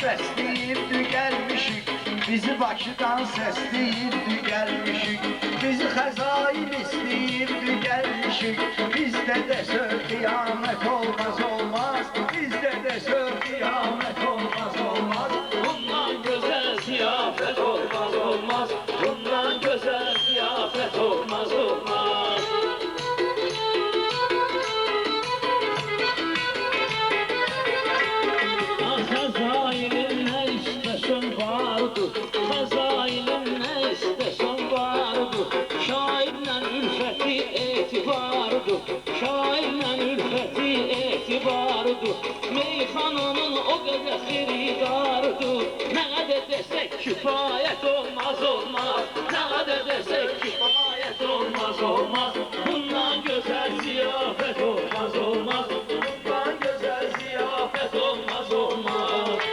bəsləyibdi gəlmişik, bizi Bakıdan səsləyibdi gəlmişik, bizi Xəzail istəyibdi gəlmişik, bizdə də söz qiyamət olmaz olmaz, bizdə də söz qiyamət olmaz olmaz. Bundan gözəl ziyafət olmaz olmaz, bundan gözəl ziyafət olmaz olmaz. Xəzailin nə istəsən vardı, Xəzailin nə istəsən vardı, şairlə ülfəti etibardı, şairlə ülfəti etibardı, meyxananın o qədər xiridardı, nə qədər desək kifayət olmaz olmaz, nə qədər desək kifayət olmaz olmaz, bundan gözəl ziyafət olmaz olmaz, bundan gözəl ziyafət olmaz olmaz.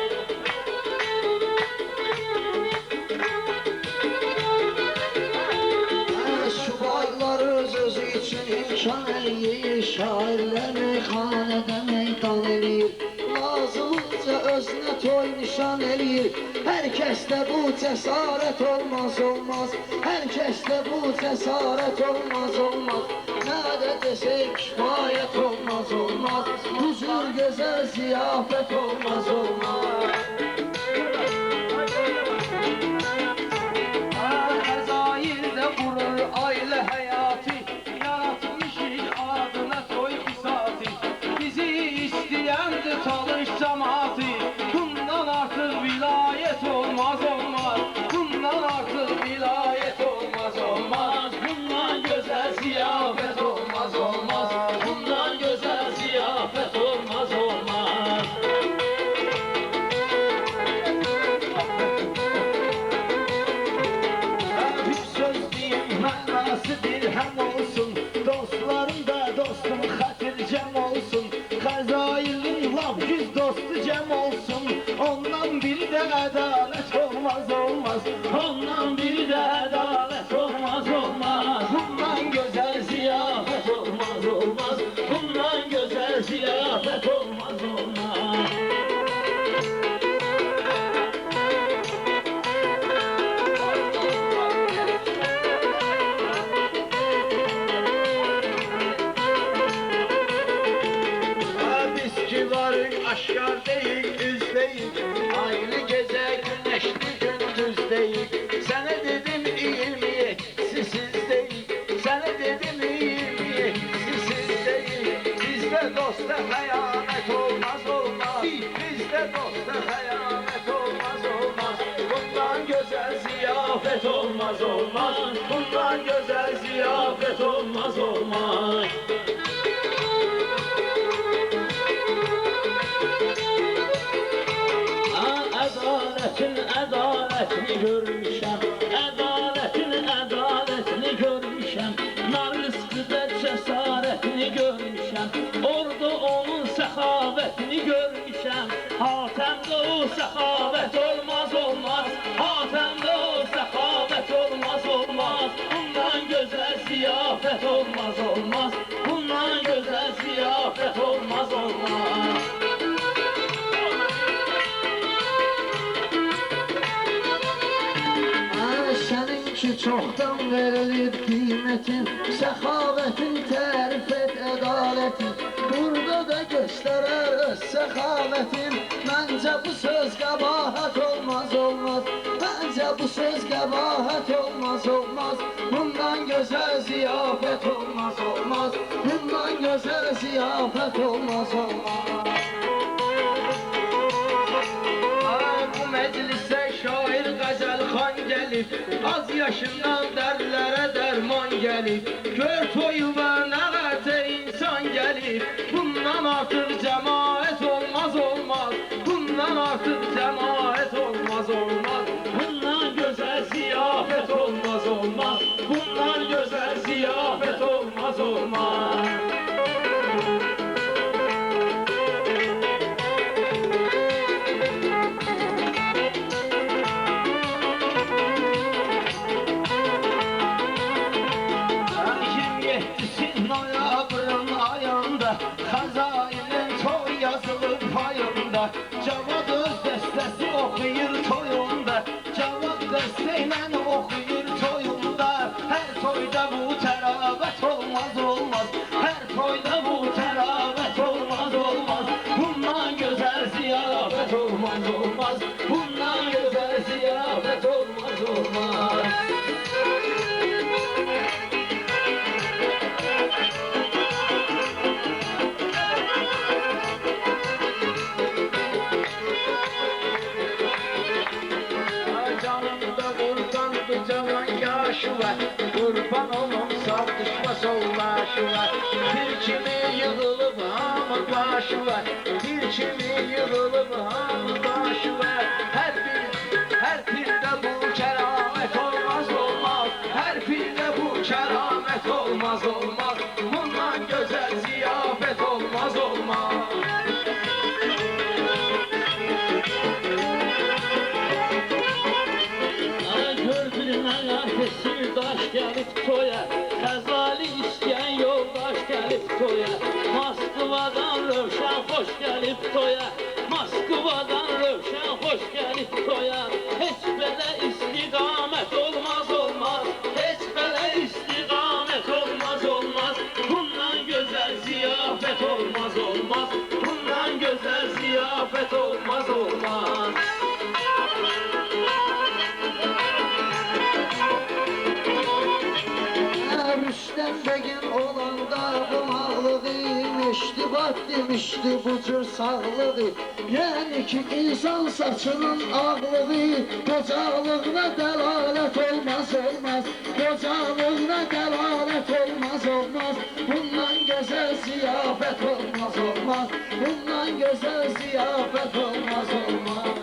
Subaylar özü üçün imkan eləyir, şairlər meyxanədə meydan eləyir, lazımınca özünə toy nişan eləyir, hər kəsdə bu cəsarət olmaz olmaz, hər kəsdə bu cəsarət olmaz olmaz, nə də desək kifayət olmaz olmaz, huzur gözəl ziyafət olmaz olmaz. Xəzaildə qurur ailə həyatı, yaratmışıq adına toy bisatı, bizi istəyəndir çalış cəmaatı, bundan artıq vilayət olmaz olmaz, bundan artıq vilayət olmaz olmaz, Bundan gözəl ziyafət olmaz olmaz, bundan gözəl ziyafət olmaz olmaz. bir söz deyim mənası dirhəm olsun, dostlarım da dostum xətircəm olsun, Xəzailin lap yüz dostu cəm olsun, ondan biri də ədalət olmaz olmaz, Ondan biri də ədalət olmaz olmaz, bundan gözəl ziyafət olmaz olmaz, bundan gözəl ziyafət olmaz olmaz. biz ki varıq aşkar deyik, üz deyik, aylı gecə güneşli gündüz deyik, sənə dedim 27 siz deyik, sənə dedim 27 siz deyik, bizdə dosta xəyanət olmaz olmaz, bizdə dosta xəyanət olmaz olmaz, bundan gözəl ziyafət olmaz olmaz, bundan gözəl ziyafət olmaz olmaz. Ədalətin ədalətini görmüşəm, ədalətin ədalətini görmüşəm, nar rızqıda cəsarətini görmüşəm, orada onun səxavətini görmüşəm, Hatəmdə o səxavət olmaz olmaz, Hatəmdə o səxavət olmaz olmaz, bundan gözəl ziyafət olmaz olmaz, bundan gözəl ziyafət olmaz olmaz. Səninki çoxdan verilir qiymətin, səxavətin tərif et ədalətin, burada da göstərər öz səxavətin, məncə bu söz qəbahət olmaz olmaz, məncə bu söz qəbahət olmaz olmaz, bundan gözəl ziyafət olmaz olmaz, bundan gözəl ziyafət olmaz olmaz. Bu məclisə şair Qəzəlxan gəlib, az yaşından dərlərə dərman gəlib, gör toyu və nəğətə insan gəlib, bundan artıq cəmaət olmaz olmaz, bundan artıq cəmaət olmaz olmaz, Bundan gözəl ziyafət olmaz olmaz, bundan gözəl ziyafət olmaz olmaz. Xəzailin toy yazılıb payında, Cavad öz dəstəsi oxuyur toyunda, cavab dəstəklə oxuyur toyunda. Hər toyda bu təravət olmaz olmaz, hər toyda bu təravət olmaz olmaz. Bundan gözəl ziyafət olmaz olmaz, bundan gözəl ziyafət olmaz olmaz. Kurban olum saldışma sollaşı var. Bir kimi yığılıp hamı başı var, bir kimi yığılıp hamı başı var. Her pirde bu keramet olmaz olmaz, her pirde bu keramet olmaz olmaz. Bundan güzel ziyafet olmaz olmaz. Sirdaş gəlib toya, Xəzali istəyən yoldaş gəlib toya. Moskvadan Rövşən xoş gəlib toya, Moskvadan Rövşən xoş gəlib toya. Heç belə istiqamət olmaz olmaz, heç belə istiqamət olmaz olmaz. Bundan gözəl ziyafət olmaz olmaz, bundan gözəl ziyafət olmaz olmaz. Rüstem Begin olanda qonaqlığı meştibat demişdi bu cür sağlığı. Yəni ki insan saçının ağlığı qocalığına dəlalət olmaz olmaz, qocalığına dəlalət olmaz olmaz. Bundan gözəl ziyafət olmaz olmaz, bundan gözəl ziyafət olmaz olmaz.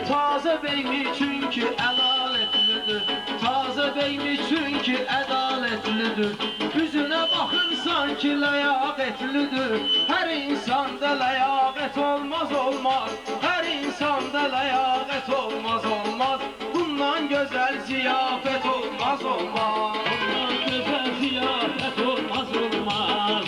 Taze beymi çünkü adaletlidir, taze beymi çünkü adaletlidir. Yüzüne bakırsan ki layaketlidir, her insanda layakət olmaz olmaz, her insanda layakət olmaz olmaz. Bundan güzel ziyafet olmaz olmaz, bundan güzel ziyafet olmaz olmaz.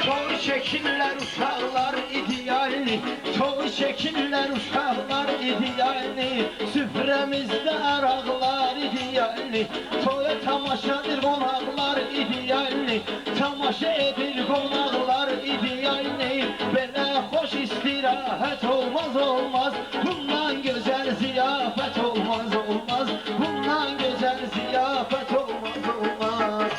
Çoğu şekiller uşaqlar idealni, çoğu şekiller uşaqlar idealni. Süfrəmizdə araqlar idealni, toya tamaşadır qonaqlar idealni, tamaşa edir qonaqlar idealni. Belə xoş istirahət olmaz olmaz, bundan gözəl ziyafət olmaz olmaz, bundan gözəl ziyafət olmaz olmaz.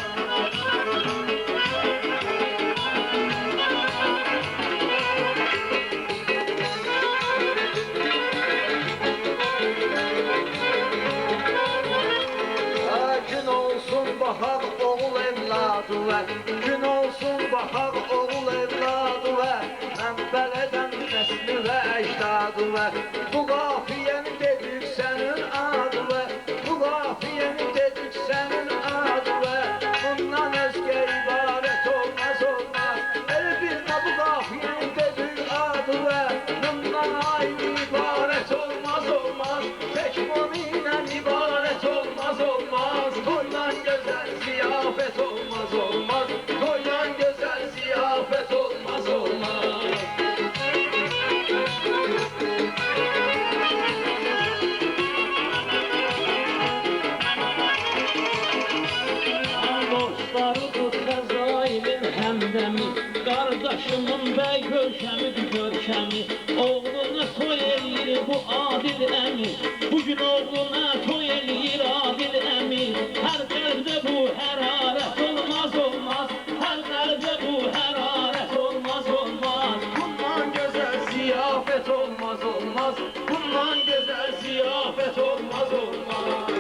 Bahar oğul evladı ver, gün olsun bahar oğul evladı ver. Mənbələdən nəsli və əcdadı ver, bu qafiyəni dedik sənin adı ver, bu qafiyəni dedik sənin adı ver. Bundan özgə ibarət olmaz olmaz, el bilmə bu qafiyəni dedik adı ver. Bundan ayrı ibarət olmaz olmaz, tək bununla ibarət olmaz olmaz. Toydan gözəl ziyafət olmaz olmaz, toydan gözəl ziyafət olmaz olmaz. Dostlarıdır Xəzailin həmdəmi, qardaşımın bəy görkəmidir görkəmi. Oğluna toy eləyir bu adil əmi, bugün oğluna toy eləyir adil əmi. Hər qəlbdə bu hərarət olmaz olmaz, hər qəlbdə bu hərarət olmaz olmaz. Bundan gözəl ziyafət olmaz olmaz, bundan gözəl ziyafət olmaz olmaz.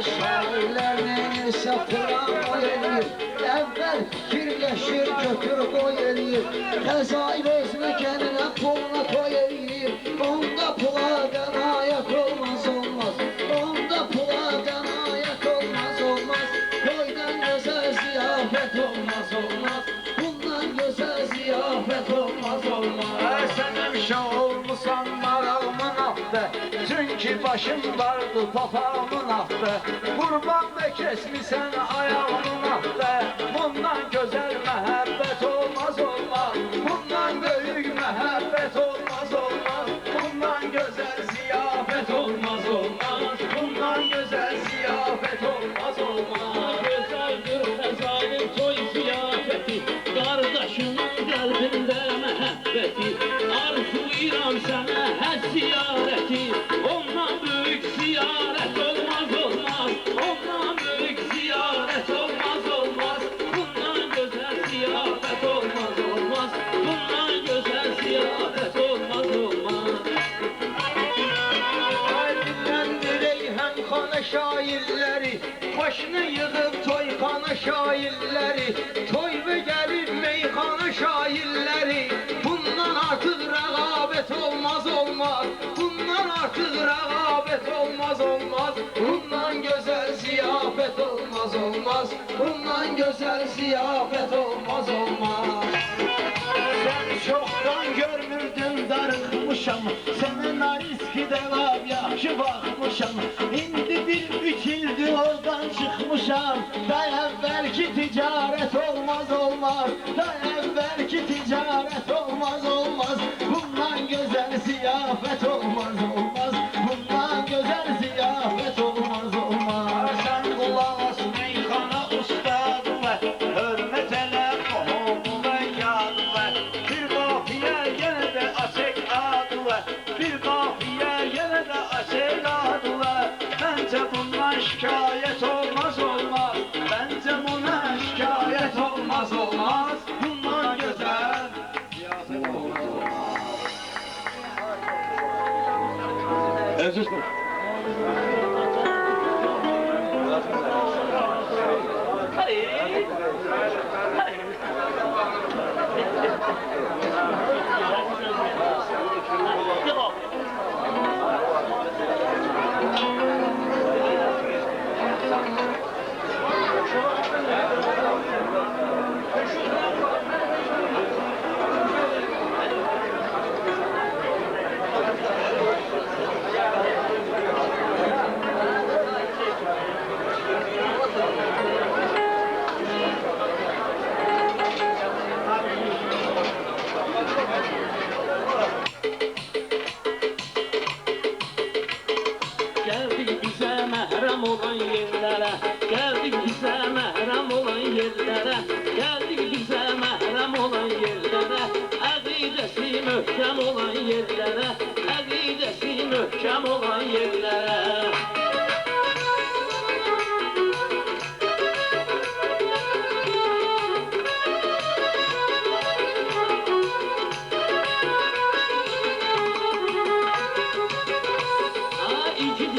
Şairlər neyirsə plan oy eləyir, əvvəl fikirləşir götür qoy eləyir. Xəzail özünə gəlinə puluna toy eləyir, onda pula qənaət olmaz olmaz, onda pula qənaət olmaz olmaz. Toydan gözəl ziyafət olmaz olmaz, bundan gözəl ziyafət olmaz olmaz. Sən həmişə olmusan marağımına, ahdə. Çünki başım vardı papağımın ahdə. Qurban da kesmisən ayağımın ahdə. Bundan gözəl məhəbbət olmaz olmaz. Bundan böyük məhəbbət olmaz olmaz. Bundan gözəl ziyafət olmaz olmaz. Bundan gözəl ziyafət olmaz olmaz. Gözəldir xəzalim toy ziyafəti, qardaşımın qəlbində məhəbbəti. Arzulayıram sənə hər ziyarəti, ondan böyük ziyarət olmaz olmaz. Ondan böyük ziyarət olmaz olmaz. Bundan gözəl ziyafət olmaz olmaz. Bundan gözəl ziyafət olmaz olmaz. Dinləndirək həm xana şairləri, başını yığıb toyxana şairləri. Toy və gəlib meyxana şairləri. Bundan artıq rəqabət olmaz olmaz. Bundan artıq rəqabət olmaz olmaz. Bundan gözəl ziyafət olmaz olmaz. Bundan gözəl ziyafət olmaz olmaz. Sən çoxdan görmürdün darıxmışam, sənə nariski də lab yaxşı baxmışam. İndi bir 3 ildir oradan çıxmışam. Da əvvəlki ticarət olmaz olmaz. Da əvvəlki ticarət olmaz olmaz. Bundan gözəl ziyafət olmaz olmaz. Bundan gözəl ziyafət olmaz olmaz. Sən qulaq as meyxana ustadı və hörmət elə qohumu və yadı və bir qafiyə yenə də açıq adı və bir qafiyə yenə də açıq adı və məncə bundan şikayət olmaz olmaz. Məncə bundan şikayət olmaz olmaz. Bundan gözəl ziyafət olmaz olmaz. Özür Gəldik bizə məhrəm olan yerlərə, gəldik bizə məhrəm olan yerlərə, gəldik bizə məhrəm olan yerlərə, əqidəsi möhkəm olan yerlərə, əqidəsi möhkəm olan yerlərə.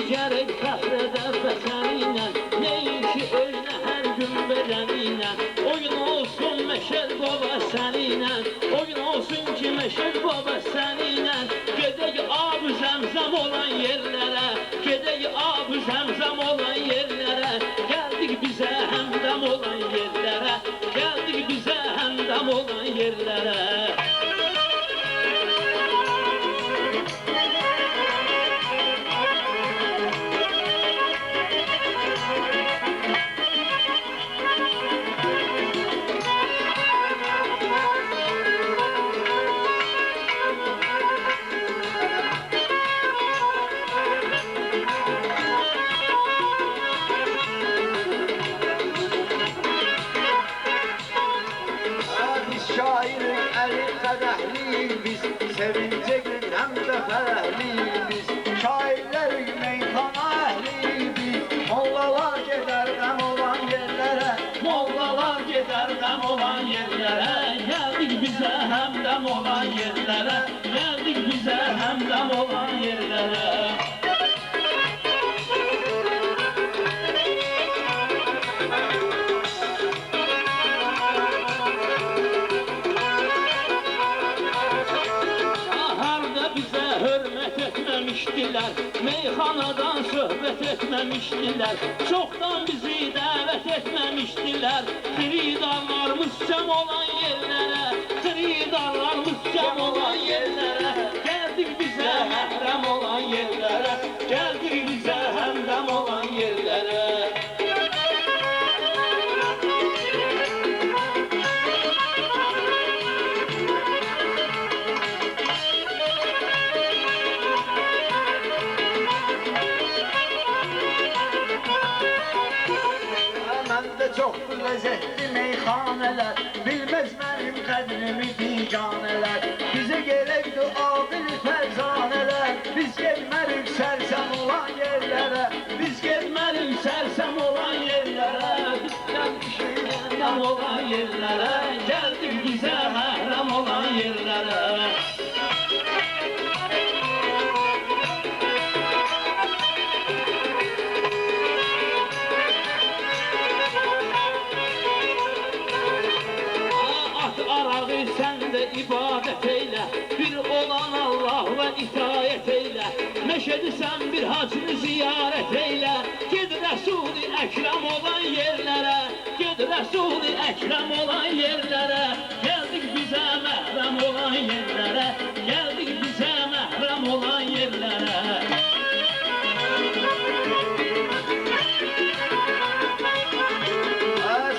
Gərək fəxr edər vətəninlə, neyinki ölünə hər gün verəninlə. Oyun olsun Məşəd baba səninlə, oyun olsun ki Məşəd baba səninlə. Gedək ab-ı zəmzəm olan yerlərə, gedək ab-ı zəmzəm olan yerlərə. Gəldik bizə həmdəm olan yerlərə, gəldik bizə həmdəm olan yerlərə. Şairin əli qədəhliyik biz, sevincə gün həm də fərəhliyik biz. Şairlərin meyxana əhliyik biz, mollalar gedər qəm olan yerlərə, Mollalar gedər qəm olan yerlərə, gəldik bizə həmdəm olan yerlərə, gəldik bizə həmdəm olan yerlərə. etməmişdilər, meyxanadan söhbət etməmişdilər, çoxdan bizi dəvət etməmişdilər. Xiridarlarımız cəm olan yerlərə, xiridarlarımız cəm olan yerlərə, gəldik bizə məhrəm olan yerlərə. əfsanələr, bilməz mənim qədrimi biganələr. Bizə gerekdir adil fərzanələr, biz gelmərik sərsəm olan yerlərə, Biz gelmərik sərsəm olan yerlərə, biz gəldik məhrəm olan yerlərə, gəldik bizə məhrəm olan yerlərə. At arağı sən də ibadət eylə, bir olan Allah'a itaət eylə. Meşədi sən bir hacını ziyarət eylə, ged Rəsul-i Əkrəm olan yerlərə, ged Rəsul-i Əkrəm olan yerlərə. Gəldik bizə məhrəm olan yerlərə, gəldik bizə məhrəm olan yerlərə.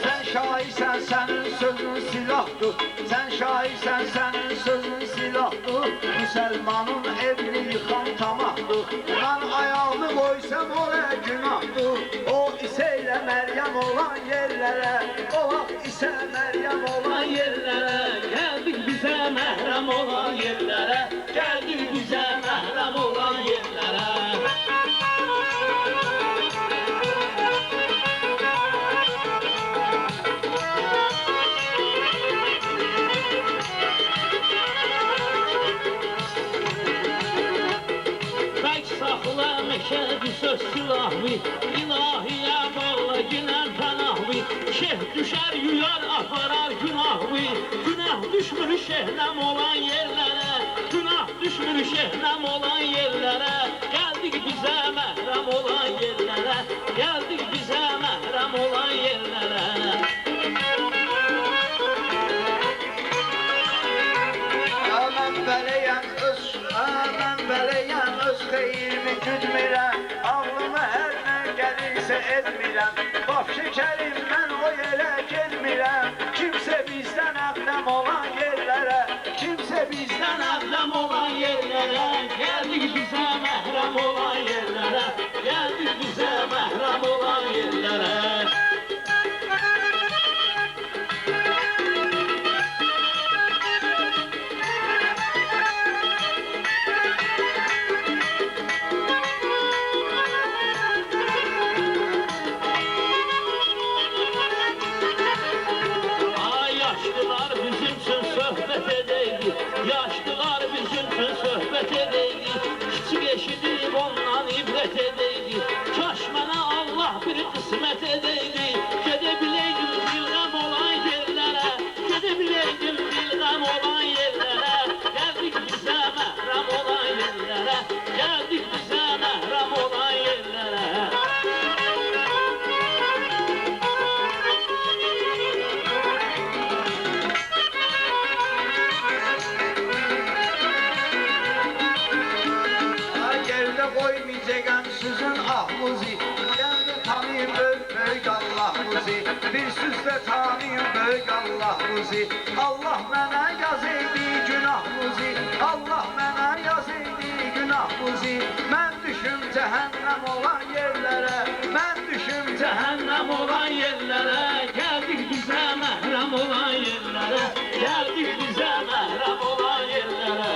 Sən şahirsən, sənin sözün silahdır. Sən şahirsən, sənin sözün silahdır. Müsəlmanın evini yıxan tamahdır. Mən ayağını qoysam oraya günahdır. O isə ilə Məryəm olan yerlərə, o vaxt isə Məryəm olan Yerlərə, gəldik bizə məhrəm olan yerlərə, gəldik bizə məhrəm olan yerlərə. Bək saxla meşədi söz silahı, ilahiyə bağla günən pənahı. Şeyh düşər yuyar aparar günahı, günah düşmür şehnəm olan yerlərə, günah düşmür şehnəm olan yerlərə. Gəldik bizə məhrəm olan yerlərə, gəldik bizə məhrəm olan yerlərə. Mən beləyəm öz xeyrimi güdmirəm, ağlıma hər nə gəlirsə etmirəm. Bax şəkərim mən o yerə gelmirəm, kimsə bizdən əqləm olan yerlərə, kimsə bizdən Məhrəm olan yerlərə, gəldik bizə məhrəm olan yerlərə, gəldik bizə məhrəm olan yerlərə. Ay yaşlılar bizim üçün söhbət edəydi, yaşlılar bizim üçün söhbət edəydi, kiçik eşidib ondan ibrət edəydi, kaş mənə Allah bir qismət edəydi, gedə biləydim bilğəm olan yerlərə, gedə biləydim bilğəm olan yerlərə, gəldik bizə məhrəm olan yerlərə, gəldik bizə məhrəm olan yerlərə. Geride koymayacağım sizin ahmuzi, geldi tanıyın böyük Allah'ımızı, bir süsle tanıyın böyük Allah'ımızı. Allah mənə yaz eydi günahımızı, Allah mənə yaz eydi günahımızı. Mən düşüm cəhənnəm olan yerlərə, mən düşüm Cəhənnəm olan yerlərə, gəldik bizə məhrəm olan yerlərə, gəldik bizə məhrəm olan yerlərə.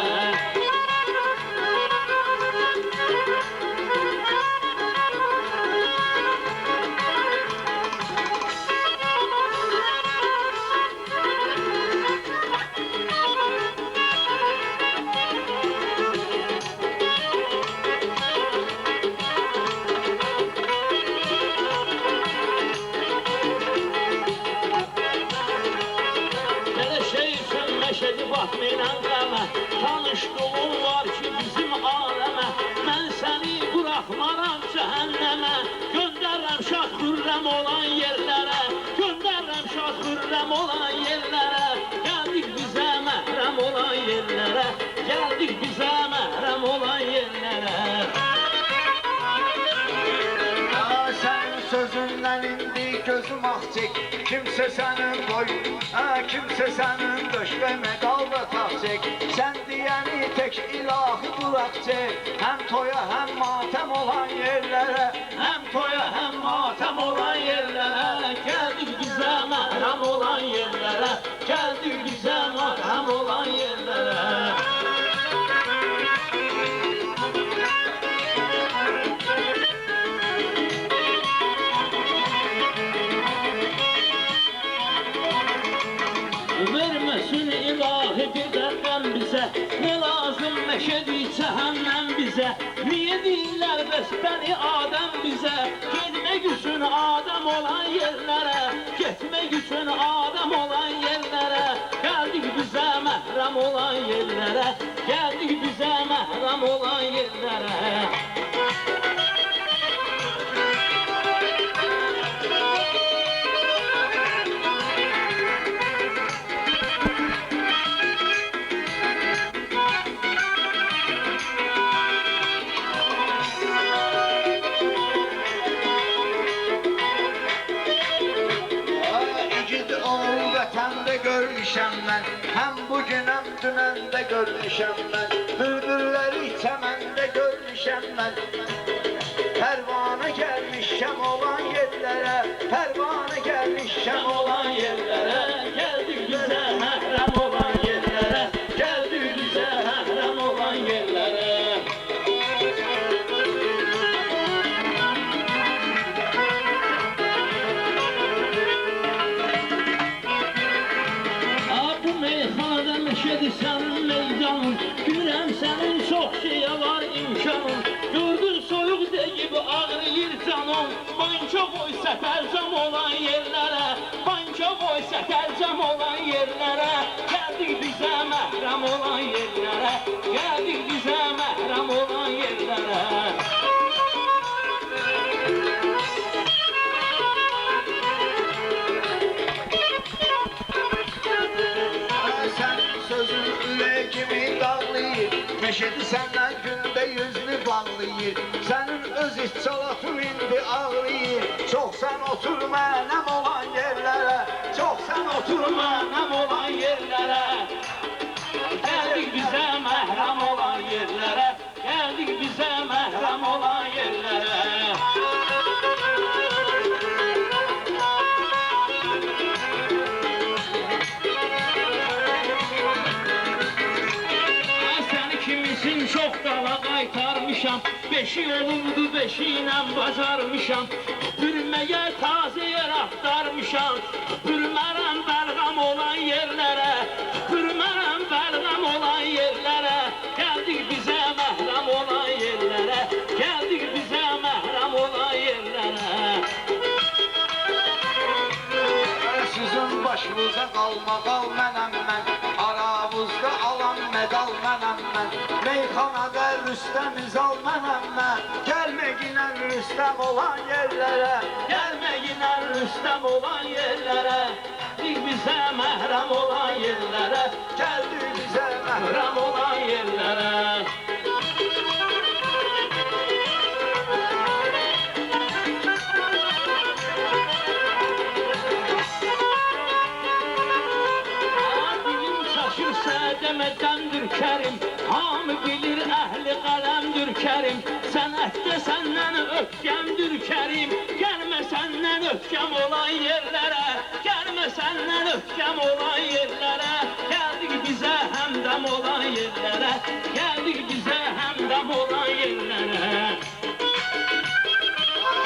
Belə şeysən məşədi batmayla qəmə, tanışdığım var ki bizim aləmə, mən səni buraxmaram cəhənnəmə, göndərəm şad xürrəm olan yerlərə, göndərəm şad xürrəm olan yerlərə, gəldik bizə məhrəm olan yerlərə, gəldik bizə məhrəm olan yerlərə. Sənin sözündən indi gözüm ah çək, kimsə sənin boyun, kimsə sənin döşbəmə qalda tax çək. Sən deyəni tək ilahi duraq çək, həm toya həm matəm olan yerlərə, Həm toya həm matəm olan yerlərə, gəldik bizə məhrəm olan yerlərə. meşedi cehennem bize. Niye değiller bəs beni Adem bize? Gitmek üçün Adem olan yerlere, gitmek üçün Adem olan yerlere. Geldik bize məhrəm olan yerlere, geldik bize məhrəm olan yerlere. Görmüşəm mən, həm bugün həm dünəndə görmüşəm mən. Bülbülləri çəməndə görmüşəm mən. Pərvanə gəlmişəm olan yerlərə, pərvanə gəlmişəm olan yerlərə. Geldik bize məhrəm olan yerlere, geldik bize məhrəm olan yerlere. Meşedi senin meydanın, görəm sənin çox şeyə var imkanın. Gördün soyuq deyib ağrıyır canım, banka boy sətərcəm olan yerlərə, banka boy sətərcəm olan yerlərə. Gəldik bizə məhrəm olan yerlərə, gəldik bizə məhrəm olan yerlərə. Meşedi səndən gündə yüzünü bağlayır. Sənin öz içalatın indi ağlayır. Çox sən otur mənəm olan yerlərə, çox sən otur mənəm olan yerlərə. Gəldik bizə məhrəm olan yerlərə, gəldik bizə məhrəm olan yerlərə. Çox qala qaytarmışam, beşi olurdu beşiylə bacarmışam. Bürməyə taze yer axtarmışam, bürmərəm bəlğam olan yerlərə, bürmərəm bəlğam olan yerlərə. Gəldik bizə məhrəm olan yerlərə, gəldik bizə məhrəm olan yerlərə. Sizin başınıza qalmaqal mənəm mən, aramızda alan medal mənəm mən. Meyxanada Rüstəm İzal mənəm mən. Gəlmə yinə Rüstəm olan yerlərə, gəlmə yinə Rüstəm olan yerlərə. Gəldik bizə məhrəm olan yerlərə, gəldik bizə məhrəm olan yerlərə. Demədəndir Kərim, hamı bilir əhli qələmdir Kərim. Sənətdə səndən ötkəmdir Kərim, gəlmə səndən ötkəm olan yerlərə, gəlmə səndən ötkəm olan yerlərə. Gəldik bizə həmdəm olan yerlərə, gəldik bizə həmdəm olan yerlərə.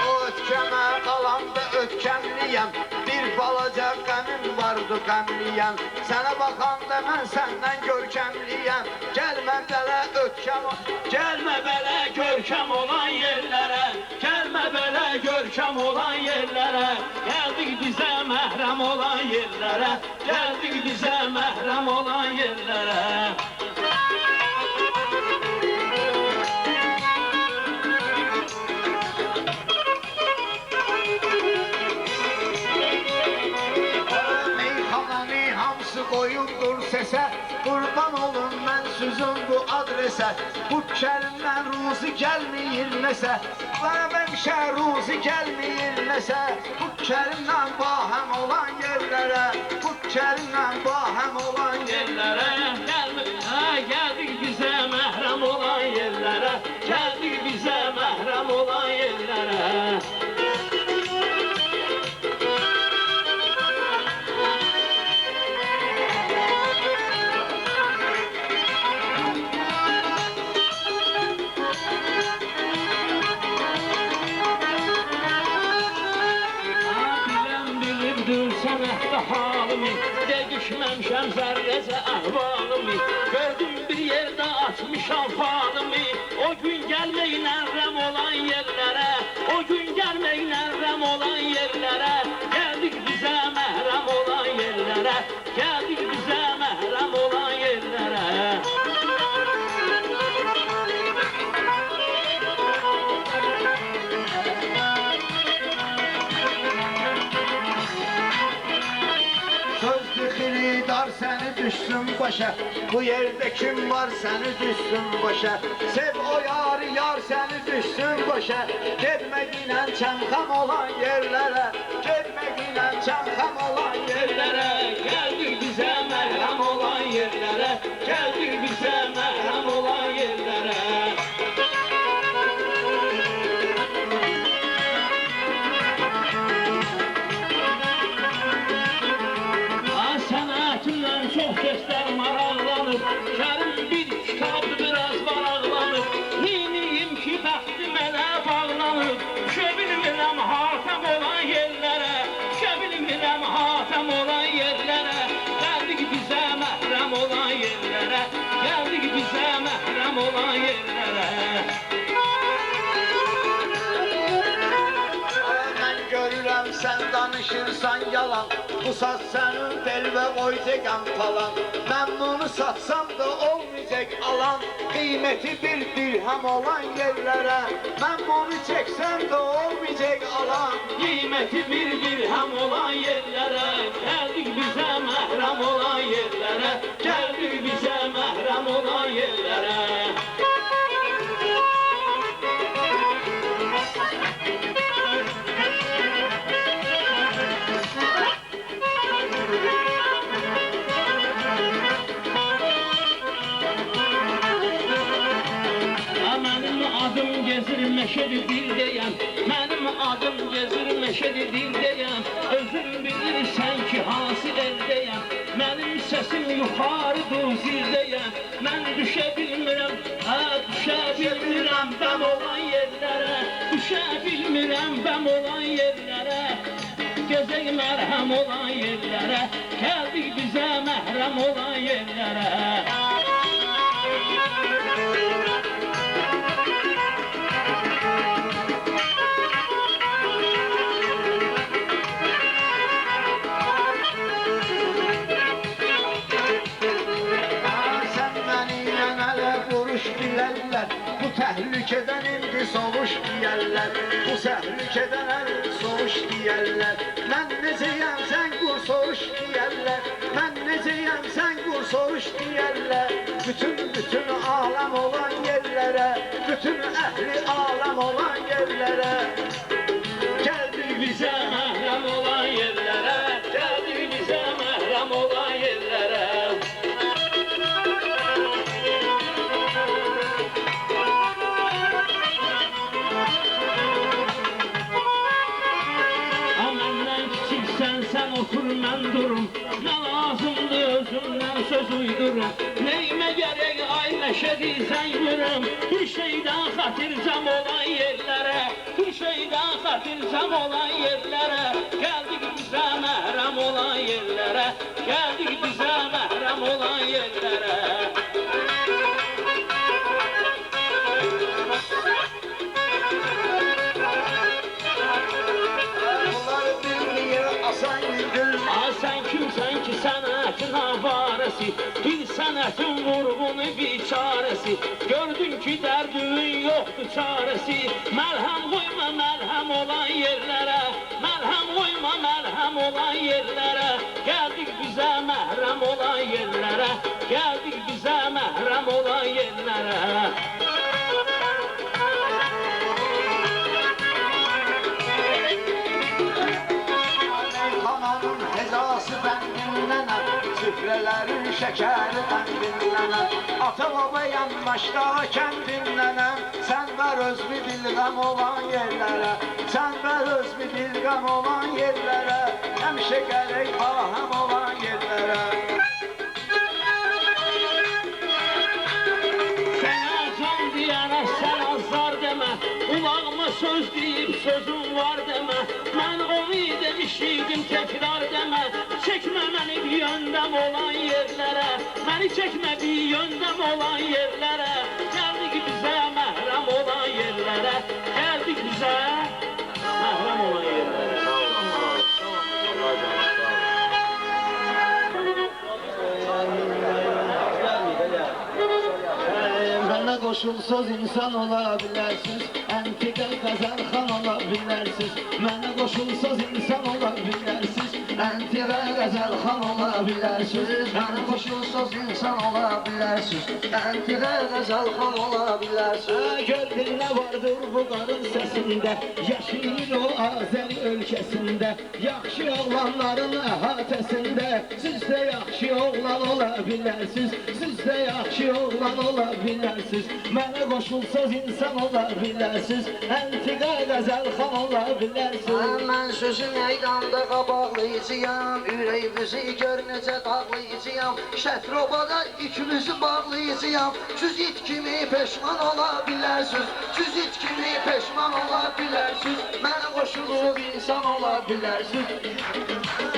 O ötkəmə qalanda ötkəmliyəm, bir balaca qəmim vardı qəmliyəm. Sənə baxanda mən səndən görkəmliyəm. Gəlmə belə ötkəm, gəlmə belə görkəm olan yerlərə, gəlmə belə görkəm olan yerlərə. Gəldik bizə məhrəm olan yerlərə, gəldik bizə məhrəm olan yerlərə. Qoyundur səsə, qurban olun mən sözüm bu adresə. Bu kəlimdən ruzi gəlməyir nəsə, bana bəmişə ruzi gəlməyir nəsə. Bu kəlimdən bahəm olan yerlərə, bu kəlimdən bahəm olan yerlərə. Gəldik bizə məhrəm olan yerlərə, gəldik bizə məhrəm olan yerlərə. Sənətdə halımı, dəqiqməmişəm zərrəcə əhvalımı. Gördüm bir yer yerde açmışam fanımı. O gün gelmeklə rəm olan yerlere, o gün gelmeklə rəm olan yerlere, geldik bize məhrəm olan yerlere, geldik bize məhrəm olan yerlere. Sözdü xiridar səni düşsün başa. Bu yerde kim var səni düşsün başa. Sev o yarı yar səni düşsün başa. Getməklə çəmxəm olan yerlərə, getməklə çəmxəm olan yerlərə. Geldik bize merhem olan yerlere, geldik bize merhem olan yerlere. Sənətimdən çox kəslər maraqlanır, Kərim bir kitab biraz varaqlanır. Neyniyim ki, bəxtim elə bağlanır, düşə bilmirəm hatəm olan yerlərə, düşə bilmirəm hatəm olan yerlərə. Gəldik bizə məhrəm olan yerlərə, gəldik bizə məhrəm olan yerlərə. Mən görürəm sən danışırsan yalan. Bu saz sənin bel və qoyacaqam falan. Mən bunu satsam da olmayacaq alan. Qiyməti bir dirhəm olan yerlərə, mən bunu çəksəm də olmayacaq alan. Qiyməti bir dirhəm olan yerlərə, gəldik bizə məhrəm olan yerlərə, gəldik bizə məhrəm olan yerlərə. Adım gezir meşedi dildeyem, benim adım gezir meşedi dildeyem. Özün bilirsən ki hansı eldeyem, benim sesim yuxarıdır zirdeyem. Mən düşə bilmirəm, düşə bilmirəm bəm olan yerlərə, düşə bilmirəm bəm olan yerlərə. Gözək mərhəm olan yerlərə, gəldik bizə məhrəm olan yerlərə. Bu təhlükədən indi soğuş deyərlər. Bu təhlükədən indi soğuş deyərlər. Mən necəyəm sən qur soğuş deyərlər. Mən necəyəm sən qur soğuş deyərlər. Bütün aləm olan yerlərə, bütün əhli aləm olan yerlərə. Gəldik bizə məhrəm olan yerlərə, gəldik bizə məhrəm olan yerlərə. Sən otur mən durum, nə lazımdır özümdən söz uydurum. Neyimə gərək ay məşədi sən yürüm, bir şeydən xatircəm olan yerlərə, bir şeydən xatircəm olan yerlərə. Gəldik bizə məhrəm olan yerlərə, gəldik bizə məhrəm olan yerlərə. Sən kimsən ki sənətin avarəsi, bir sənətin vurğunu bir çarəsi. Gördün ki dərdinin yoxdur çarəsi, məlhəm qoyma məlhəm olan yerlərə, məlhəm qoyma məlhəm olan yerlərə. Gəldik bizə məhrəm olan yerlərə, gəldik bizə məhrəm olan yerlərə. Süfrələrin şəkəri qəndinlənəm. Ata baba yandaşda kəndinlənəm. Sən ver öz bir dilğəm olan yerlərə, sən ver öz bir dilğəm olan yerlərə. Həmişə gərək bahəm olan yerlərə. Sənə can deyənə sən azar demə, Kulağıma söz deyip sözüm var deme. Ben onu demiştim tekrar deme. Çekme beni bir yöndem olan yerlere. Beni çekme bir yöndem olan yerlere. Geldik bize mehrem olan yerlere. Geldik bize mehrem olan yerlere. Mənə qoşulsuz insan ola bilərsiniz, əntiqə qəzəlxan ola bilərsiniz. Mənə qoşulsuz insan ola bilərsiniz, əntiqə qəzəlxan ola bilərsiniz. Mənə qoşulsuz insan ola bilərsiniz, əntiqə qəzəlxan ola bilərsiniz. Gördün nə vardır bu qarın səsində, yaşayır o Azəri ölkəsində, yaxşı oğlanların əhatəsində. Siz də yaxşı oğlan ola bilərsiniz, siz də yaxşı oğlan ola bilərsiniz. Mənə qoşulsuz insan ola bilərsiniz, əntiqə qəzəlxan ola bilərsiniz. Mən sözü meydanda qabaqlayıcıyam, ürəyimizi gör necə dağlayıcıyam. Şətrobada ikimizi bağlayıcıyam, siz it kimi peşman ola bilərsiniz, siz it kimi peşman ola bilərsiniz. Mənə qoşulsuz insan ola bilərsiniz,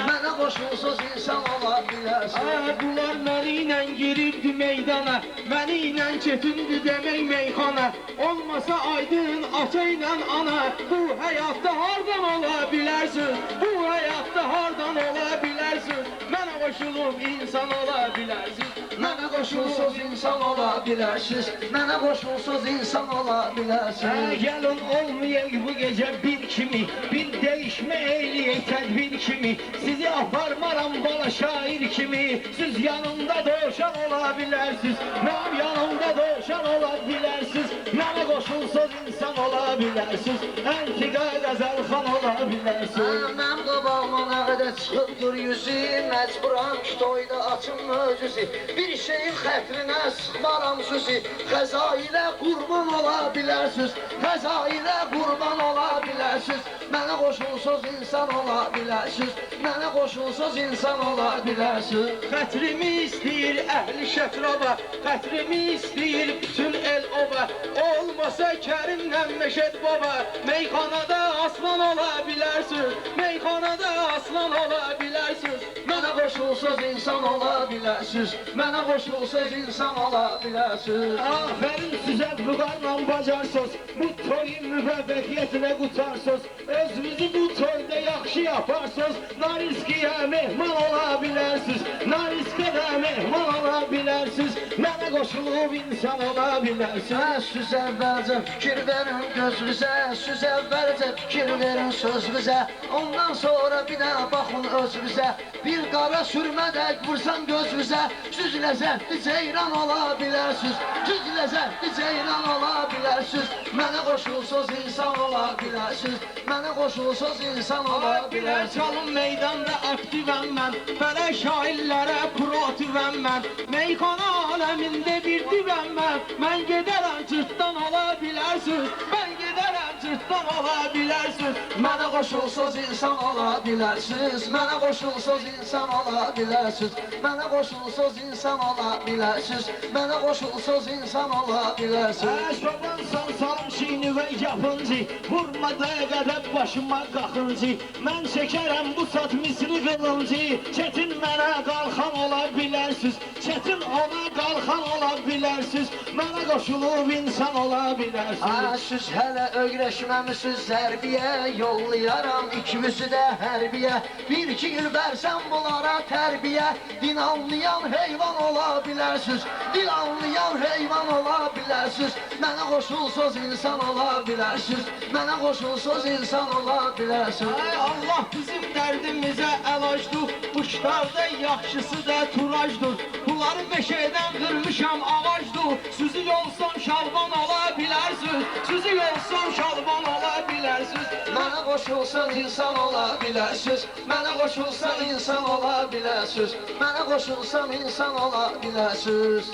mənə qoşulsuz insan ola bilərsiniz. Bunlar məni ilə girirdi meydana, məni ilə getindi demək meyxana. Olmasa aydın ata ilə ana, bu həyatda hardan ola bilərsiniz, bu həyatda hardan ola bilərsiniz. Mənə qoşulub insan ola bilərsiniz, Mənə qoşulsuz insan ola bilərsiniz, mənə qoşulsuz insan ola bilərsiniz. Gəlin olmayaq bu gecə bir kimi, bir değişmə eyləyək tədbir kimi. Sizi aparmaram bala şair kimi, siz yanımda doşan ola bilərsiniz, mənim yanımda doşan ola bilərsiniz. Mənə qoşulsuz insan ola bilərsiniz, əntiqə qəzəlxan ola bilərsiniz. Mənim qabağıma nə qədər çıxıbdır yüzü, məcburam ki toyda açım möcüzü. Bir şeyin xətrinə sıxmaram süzü, qəza ilə qurban ola bilərsiniz, qəza ilə qurban ola bilərsiniz. Mənə qoşulsuz insan ola bilərsiniz, mənə qoşulsuz insan ola bilərsiniz. Xətrimi istəyir əhli şətraba, xətrimi istəyir bütün el oba. Olmasa Kərimlə Məşəd baba, meyxanada aslan ola bilərsiniz, meyxanada aslan ola bilərsiniz. Mənə qoşulsuz insan ola bilərsiniz, mənə qoşulsuz insan ola bilərsiniz. Afərin sizə vüqarla bacarsınız, bu toyu müvəffəqiyyətlə qutarsınız. Özünüzü bu toyda yaxşı yaparsınız, nariskiyə mehman ola bilərsiniz, nariskə də mehman ola bilərsiniz. Mənə qoşulub insan ola bilərsiniz. Siz əvvəlcə fikir verin gözünüzə, siz əvvəlcə fikir verin sözünüzə. Ondan sonra bir də baxın özünüzə, bir qara sürmədək vursan gözünüzə. Siz ləzzətli ceyran ola bilərsiniz, siz ləzzətli ceyran ola bilərsiniz. Mənə qoşulsuz insan ola bilərsiniz, mənə qoşulsuz insan ola bilərsiniz. Çalın meydanda aktivəm mən, fərə şairlərə protivəm mən. Meyxana aləmində bir divəm mən, mən gedərəm cırtdan ola bilərsiniz, mən gedərəm cırtdan ola bilərsiniz. Mənə qoşulsuz insan ola bilərsiniz, mənə qoşulsuz insan ola bilərsiniz. Mənə qoşulsuz insan ola bilərsiniz, mənə qoşulsuz insan ola bilərsiniz. Çobansan salım şiini və yapıncı, vurmadığı qədər başıma qaxıncı. Mən çəkərəm bu saat misri qılıncı, çətin mənə qalxan ola bilərsiniz, çətin ona qalxan ola bilərsiniz. Mənə qoşulub insan ola bilərsiniz. Siz hələ öyrəşməmisiniz zərbiyə, yollayaram ikimizi də hərbiyə. Bir-iki il versən bunlara tərbiyə, din anlayan heyvan ola bilərsiniz, din anlayan heyvan ola bilərsiniz. Mənə qoşulsuz insan ola bilərsiniz, mənə qoşulsuz insan ola bilərsiniz. Allah bizim dərdimizə əlacdır, quşlarda yaxşısı da turacdır. Bunları meşədən qırmışam ağacdır, sizi yolsam şalban ola bilərsiniz, sizi yolsam şalban ola bilərsiniz. Mənə qoşulsuz insan ola bilərsiniz, mənə qoşulsuz insan ola bilərsiniz, mənə qoşulsuz insan ola bilərsiniz.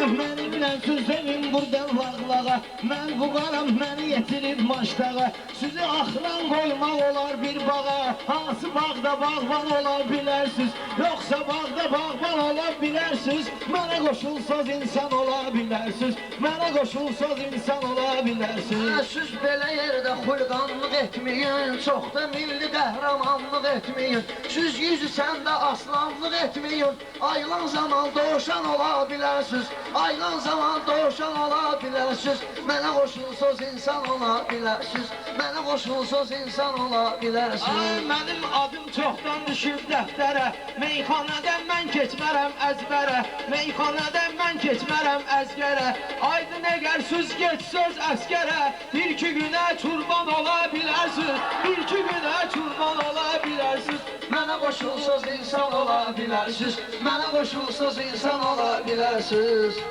Mənimlə sözlərin burada bağla, dağa, mən vüqaram, məni yetirib maçdağa. Sizi axıran qoymaq olar bir bağa, hansı bağda bağban ola bilərsiz, yoxsa bağda bağban ola bilərsiz. Mənə qoşulsaz insan ola bilərsiz, mənə qoşulsaz insan ola bilərsiz. Siz belə yerdə xulqanlıq etməyin, çox da milli qəhrəmanlıq etməyin. Siz yüzü səndə aslanlıq etməyin, ayılan zaman doğuşan ola bilərsiz, ayılan zaman doğuşan ola bilərsiz. Mənə qoşulsaz insan ola bilərsiz, mənə qoşulsaz insan ola bilərsiz. Mənim adım çoxdan düşüb dəftərə, meyxanədən mən keçmərəm əzbərə, meyxanədən mən keçmərəm əzgərə. Aydın əgər söz get söz əskərə, bir-iki günə çurban ola bilərsiz, bir-iki günə çurban ola bilərsiz. Mənə qoşulsaz insan ola bilərsiz, mənə qoşulsaz insan ola bilərsiz.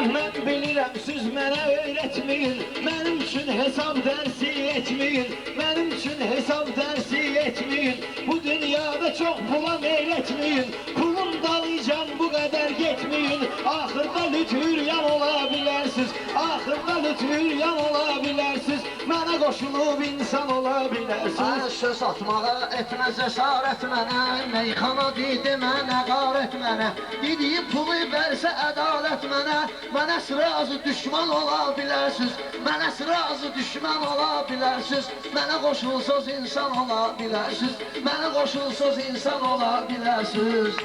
Mən bilirəm, siz mənə öyrətməyin, mənim üçün hesab dərsi etməyin, mənim üçün hesab dərsi etməyin. Bu dünyada çox pula meyl etməyin, pulun dalıcan bu qədər getməyin. Axırda lütfüryan ola bilərsiz, axırda lütfüryan ola bilərsiz. Mənə qoşulub insan ola bilərsiz. Söz atmağa etmə cəsarət mənə, meyxana dedi mənə, qarət mənə. Dediyi pulu versə ədalət mənə, mənə razı düşman ola bilərsiz, mənə razı düşman ola bilərsiz. Mənə qoşulsaz insan ola bilərsiz, mənə qoşulsaz insan ola bilərsiz.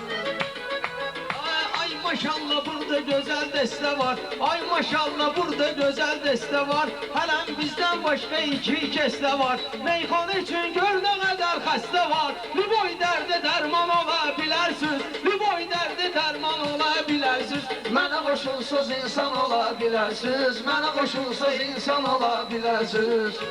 Ay maşallah burada gözəl dəstə var, ay maşallah burada gözəl dəstə var. Hələm bizdən başqa iki kəsdə var, meyxana üçün gör nə qədər xəstə var. Liboy dərdə dərman ola bilərsiz, liboy dərdə dərman ola bilərsiz. Mənə qoşulsaz insan ola bilərsiz, mənə qoşulsaz insan ola bilərsiz.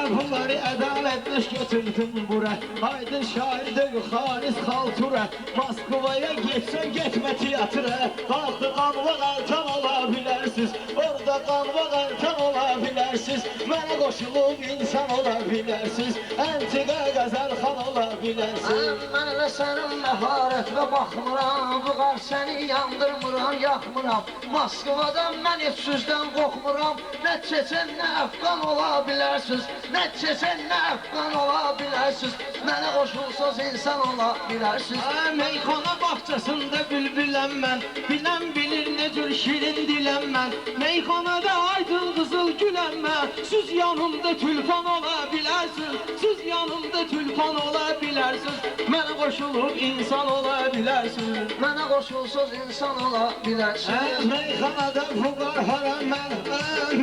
Bunları ədalətləş götürdüm bura, aydın şair dövü xalis xaltura. Moskvaya getsən getmə tiyatıra, qalxdı qanva qaltan ola bilərsiz, orada qanva qaltan ola bilərsiz. Mənə qoşulub insan ola bilərsiz, əntiqə qəzəlxan ola bilərsiz. Mən elə sənin məharətinə baxmıram, bu qar səni yandırmıram, yaxmıram. Moskvadan mən heç sözdən qorxmuram, nə çeçen, nə əfqan ola bilərsiz, nə çeçen, nə əfqan ola bilərsiz. Mənə qoşulsaz insan ola bilərsiz. Meyxana bağçasında bülbüləm mən, bilən bilir nə cür şirin diləm mən. Meyxanada aydın qızıl güləm mən, siz yanımda tülpan ola bilərsiz, siz yanımda tülpan ola bilərsiz. Mənə qoşulub insan ola bilərsiz, mənə qoşulsaz insan ola bilərsiz. Meyxanada fuqar hara mən,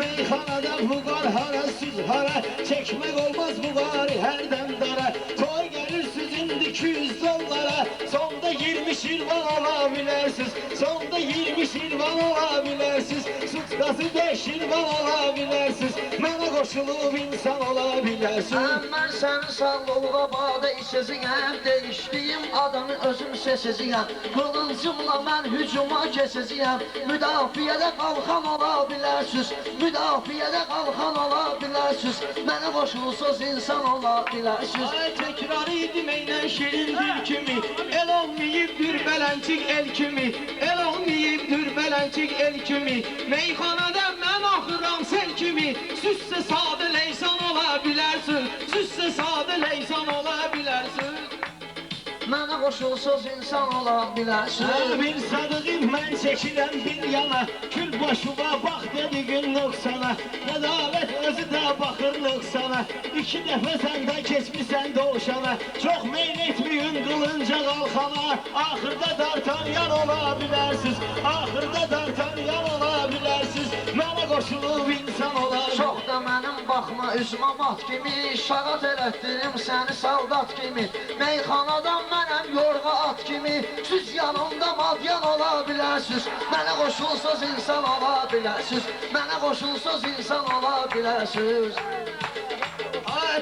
meyxanada fuqar hara, siz hara. Çəkmək olmaz fuqarı hərdən dara, toy gəlir sizin 200 dollara. Sonda 20 şirvan ola bilərsiz, sonda 20 şirvan ola bilərsiz. Sutkası 5 şirvan ola bilərsiz, mənə qoşulub insan ola bilərsiz. Mən sənin sağlığa badə içəcəyəm, değişdiyim adamı özüm seçəcəyəm. Qılıncımla mən hücuma keçəcəyəm, müdafiədə qalxan ola bilərsiz, müdafiədə qalxan ola bilərsiz. Mənə qoşulsaz insan ola bilərsiz. Təkrar idim eynən şirindir kimi, el olmayıbdır bələncik el kimi, el olmayıbdır bələncik el kimi. Meyxanada mən axıram sel kimi, süssə sadə leysan ola bilərsin, süssə sadə leysan ola bilərsin. Mənə qoşulsaz insan ola bilərsiz. Bir sadığım mən çəkirəm bir yana, kül başıma bax dedi gün nöqsana. Ədalət özü də baxır nöqsana, 2 dəfə səndə keçmisən doğuşana. Çox meyl etməyin qılınca qalxana, axırda dartanyan ola bilərsiz, axırda dartanyan ola bilərsiz. Mənə qoşulub insan ola bilərsiz. Çox da mənim baxma üzmə mat kimi, şarat elətdirim səni saldat kimi. Meyxanadan mənəm yorğa at kimi, siz yanımda madyan ola bilərsiz. Mənə qoşulsaz insan ola bilərsiz, mənə qoşulsaz insan ola bilərsiz.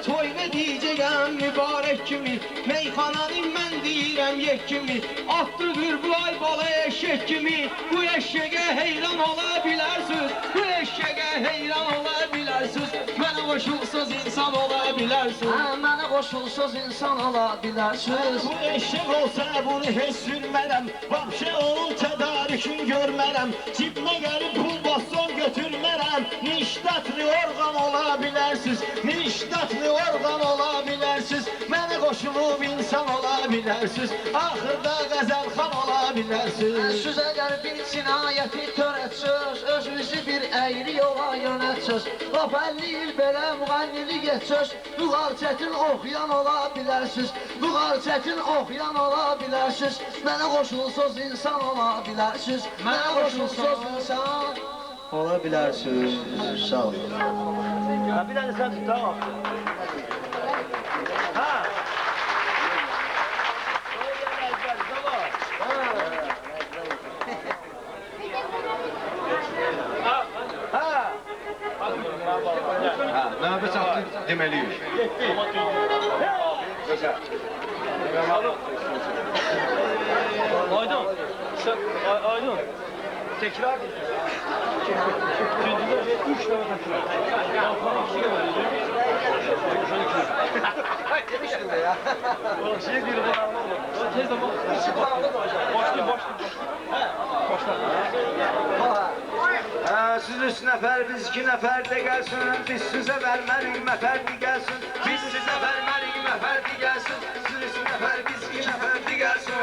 Toyuna deyəcəyəm mübarək kimi, meyxananın mən deyirəm yek kimi. Atlıdır bu ay bala eşek kimi, bu eşeğe heyran ola bilərsiz, bu eşeğe heyran ola bilərsiz. Mənə Mənə qoşulsuz insan ola bilərsin. Mənə qoşulsuz insan ola bilərsiniz. Bu eşek olsa bunu heç sürmərəm. Vapşe onun tədarükün görmərəm. Cibmə gəlib pul baston götürmərəm. Niştatlı orqan ola bilərsiz. Niştatlı orqan ola bilərsiz. Mənə qoşulub insan ola bilərsiz. Axırda qəzəlxan ola bilərsiz. Siz əgər bir cinayəti törətsiniz, özünüzü bir əyri yola yönətsiniz. Lap 50 il belə müğənnilik etsiniz, Duğar çətin oxuyan ola bilərsiniz. Duğar çətin oxuyan ola bilərsiniz. Mənə qoşulsuz insan ola bilərsiniz. Mənə qoşulsuz insan ola bilərsiniz. Sağ olun. Bir tane sen tut, tamam. Ha. Növbə çatdı deməliyik. Gözəl. Aydın. Aydın. Tekrar. Gündüzde 3 tane tekrar. Demiştim de ya. Şey diyorum bana. Tez zaman. Başlayın. Siz 3 nəfər, biz 2 nəfər də gəlsin. Biz sizə vermərik məfər də gəlsin. Biz sizə vermərik məfər də gəlsin. Siz 3 nəfər, biz 2 nəfər də gəlsin.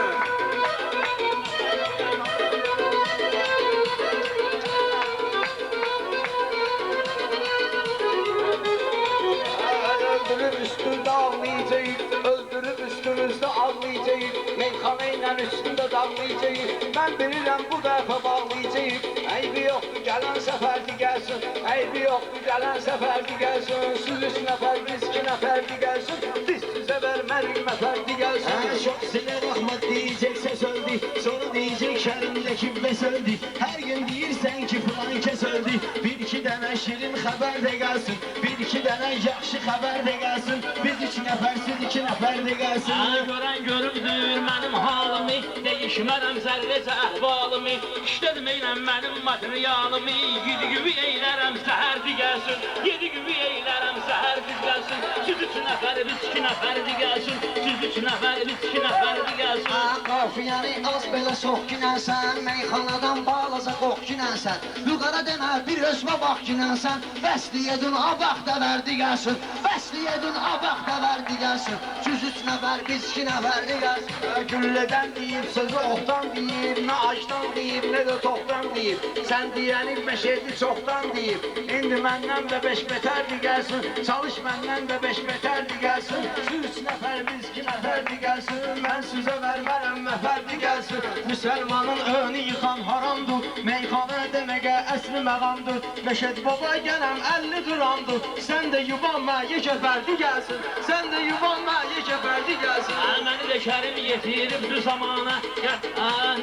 Öldürüp üstünde ağlayacağız, öldürüp üstümüzde ağlayacağız. Meyxanayla üstünde damlayacağız. Ben bilirəm bu dəfə bağlayacağız. Eybi yoxdur, gələn səfərdi gəlsin. Eybi yoxdur, gələn səfərdi gəlsin. Siz 3 nəfər, biz 2 nəfərdi gəlsin. Biz sizə vermərik məfərdi gəlsin. Çok size rahmet diyecekse söyledi. Sonra diyecek şerimdeki ve söyledi. Her gün deyirsən ki filan kes öldü. Bir iki tane şirin haber de gelsin. Bir iki tane yaxşı haber de gelsin. Biz 3 nəfərsiz 2 nəfər de gelsin. Görən görübdür mənim halımı, Değişmərəm zərrəcə əhvalımı, İşlədməyəm mənim materialımı, Yedi güvü eylərəm səhərdi gəlsin, Yedi güvü eylərəm səhərdi gəlsin. Siz 3 nəfər, biz 2 nəfərdi gəlsin, Siz 3 nəfər, biz 2 nəfərdi gəlsin. Qafiyəni az belə sox ginənsən, Meyxanadan bağlaza qox ginənsən, Yuqara demə bir özmə bax ginənsən, Bəsliyedin abaq da verdi gəlsin, Bəsliyedin abaq da verdi gəlsin. Siz 3 nəfər, biz 2 nəfərdi gəlsin. Güllədən deyib, sözü oxtan deyib, nə acdan deyib, nə də toxdan deyib. Sən deyəni beşerdi çoxdan deyib. İndi məndən də 5 betərdi gəlsin, çalış məndən də 5 betərdi gəlsin. Siz 3 nəfər, biz 2 nəfərdi gəlsin, mən sizə vermərəm məfərdi gəlsin. Müsəlmanın önü yıxan haramdır, meyxana deməqə əsli məqamdır. Məşəd baba gələm 50 duramdır, sən də yubanma yekəfərdi gəlsin, sən də yubanma yekəfərdi gəlsin. Məni də kərim yetirib bu zamana,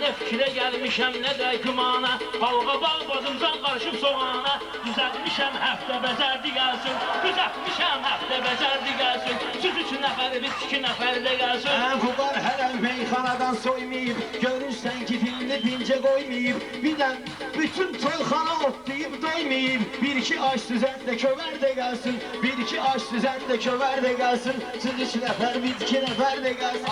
nə fikrə gəlmişəm, nə də kümana, Halqa bağ bazımcan qarışıb soğana, Düzəltmişəm həftə bəzərdi gəlsin, Düzəltmişəm həftə bəzərdi gəlsin, Siz 3 nəfər, biz 2 nəfər də gəlsin. Fuqar hələ meyxanadan soymayıb, Görürsən ki dilini dincə qoymayıb, Bir də bütün toyxana otlayıb doymayıb, Bir iki aş süzət də kövər də gəlsin, Bir iki aş süzət də kövər də gəlsin, Siz 3 nəfər, biz 2 nəfər də gəlsin.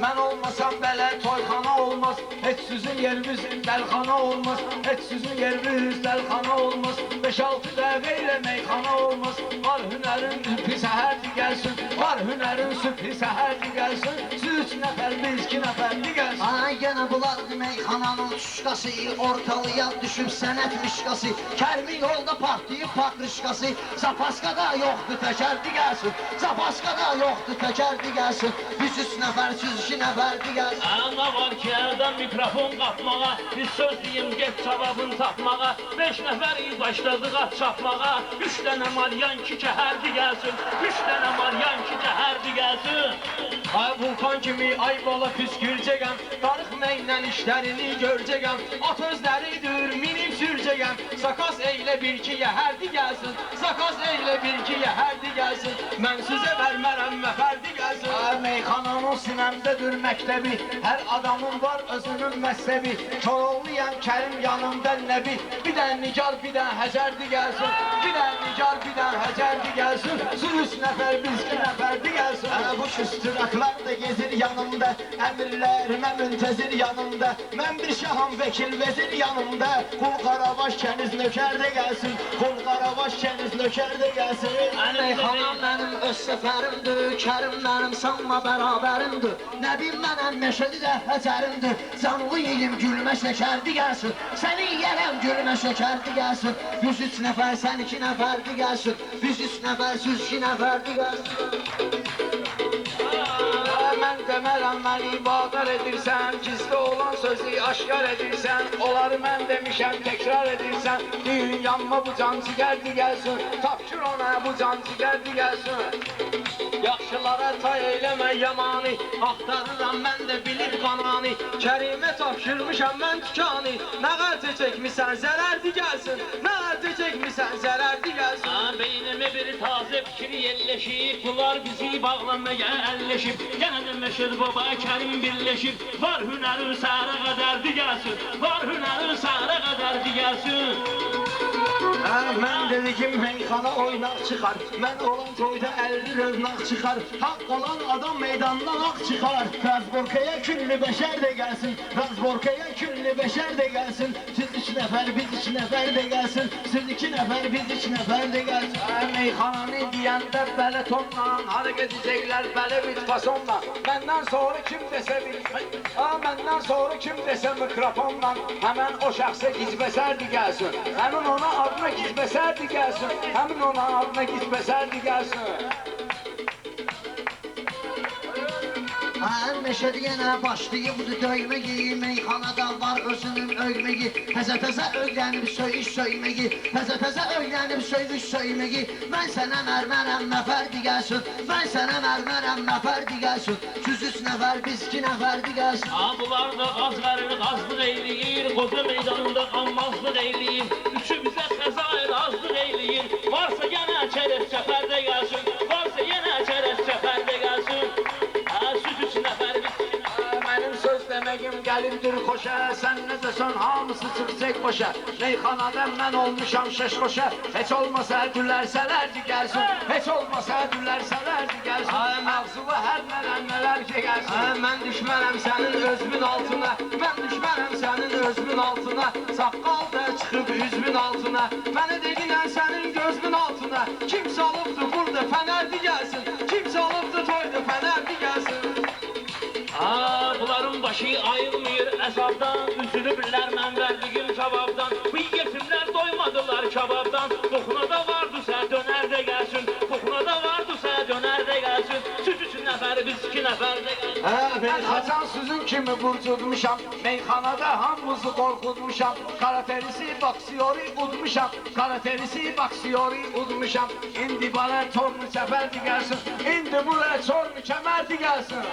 Mən olmasam belə toyxana olmaz. Heç sizin yeriniz dəlxana olmaz. Heç sizin yeriniz dəlxana olmaz. 5-6 dəqiqə ilə meyxana olmaz. Var hünərin sübhi səhərdi gəlsin. Var hünərin sübhi səhərdi gəlsin. Siz 3 nəfər, biz 2 nəfərdi gəlsin. Ay yenə bulardı meyxananın tuşqası, Ortalıya düşüb sənət müşqası, Kərmi yolda partlayıb pakrışqası, Zapaskada yoxdur təkərdi gəlsin, Zapaskada yoxdur təkərdi gəlsin. Biz 3 nəfər, siz 2 nəfərdi gəlsin. Nə var ki əldən mikrofon qatmağa, Biz söz deyim get cavabını tapmağa, 5 nəfərik başladıq at çapmağa, 3 dənə malyan ki kəhərdi gəlsin, 3 dənə malyan ki kəhərdi gəlsin. Ay vulkan kimi ay bala püskürcəyəm, Darıxma ilə işlərini görcəyəm, At özləridir minib sürcəyəm, Zakaz eylə bir ki yəhərdi gəlsin, Zakaz eylə bir ki yəhərdi gəlsin. Mən sizə vermərəm məfərdi gəlsin. Ay meyxananın o sinəmdədir məktəbi. Hər adamın var özünün məzhəbi. Koroğluyan Kərim yanımda nəbi. Bir də Nigar, bir də Həcərdi gəlsin. Bir də Nigar, bir də Həcərdi gəlsin. Siz 3 nəfər, biz 2 nəfərdi gəlsin. Bu küstüraklar da gezir yanımda. Əmirlərimə müntəzir yanımda. Mən bir şaham, vəkil, vezir yanımda. Qul Qaravaş kəniz nökər də gəlsin. Qul Qaravaş kəniz nökər də gəlsin. Meyxanam mənim öz səfərimdir, Kərim mənim sanma bərabərimdir. Nəbim mənəm, Məşədi də Həcərimdir. Canlı yeyim, gülmə şəkərdi gəlsin. Səni yiyərəm, gülmə şəkərdi gəlsin. Biz 3 nəfər, sən 2 nəfərdi gəlsin. Biz 3 nəfər, siz 2 nəfərdi gəlsin. Mən demərəm, məni ibadət edirsən. Gizli olan sözü aşkar edirsən. Onları mən demişəm, təkrar edirsən. Dünyamma bu can cigərdi gəlsin. Tapşır ona bu can cigərdi gəlsin. Yaxşılara tay eyləmə yamanı. Axtarıram mən də bilir qanani. Kərimə tapşırmışam mən tükani. Nə qəltə çəkmişsən zərərdi gəlsin. Nə qəltə çəkmişsən zərərdi gəlsin. Beynime bir taze fikri yerleşip, bunlar bizi bağlamaya əlləşib. Yenə də Məşəd Baba Kərim birləşib. Var hünərin səhərə qədər digərsin. Var hünərin səhərə qədər digərsin. Mən dedikim meyxana oynaq çıxar. Mən olan toyda 50 rövnaq çıxar. Haqq olan adam meydandan ağ çıxar. Razborkaya külli bəşər də gəlsin. Razborkaya külli bəşər də gəlsin. Siz 3 nəfər, biz 2 nəfər də gəlsin. Siz 2 nəfər, biz 3 nəfər də gəlsin. Meyxananı deyəndə bələ tonla, harı gedəcəklər bələ bitfasonla. Məndən sonra kim desə məndən sonra kim desə mikrofonla, həmən o şəxsə gizbəsərdi gəlsin. Həmin ona adına gizbəsərdi gəlsin. Həmin ona adına gizbəsərdi gəlsin. Məşədi yenə başlayıbdır döyməyi. Meyxanada var özünün ölməyi. Təzə-təzə öyrənib söyüş söyməyi. Təzə-təzə öyrənib söyüş söyməyi. Mən sənə mərmərəm, nəfərdi gəlsin. Mən sənə mərmərəm, nəfərdi gəlsin. Siz 3 nəfər, biz 2 nəfərdi gəlsin. Bunlar da qaz verir, qazlıq eyləyir. Qoca meydanında qanmazlıq eyləyir. Üçü bizə xəzair azlıq eyləyir. Varsa yenə çərəf çəpərdə gəlsin. Varsa yenə çərəf çəpərdə gəlsin. Mənim söz deməyim gəlindir xoşa. Sən nə desən hamısı çıxacaq boşa. Meyxanada mən olmuşam şeş xoşa. Heç olmasa gülərsələrdi gəlsin. Heç olmasa gülərsələrdi gəlsin. Mağzulu hər nələr ki gəlsin. Mən düşmənəm sənin özümün altına. Mən düşmənəm sənin özümün altına. Saqqal da çıxıb üzümün altına. Mənə dedinən sənin gözümün altına. Kim salıbdı burada fənərdi gəlsin. Kim salıbdı toyda fənərdi gəlsin. Bunların başı ayılmıyor əzabdan. Üzülüblər mən verdiyim cavabdan. Bu yetimlər doymadılar kababdan. Toxunada vardısa dönər də gəlsin. Toxunada vardısa dönər də gəlsin. Siz 3 nəfər, biz 2 nəfər də gəlsin. Mən açan süzün kimi burcudmuşam. Meyxanada hamımızı qorxutmuşam. Karaterisi baksiyori udmuşam. Karaterisi baksiyori udmuşam. İndi bana tornu çəpərdi gəlsin. İndi buraya tornu kəmərdi gəlsin.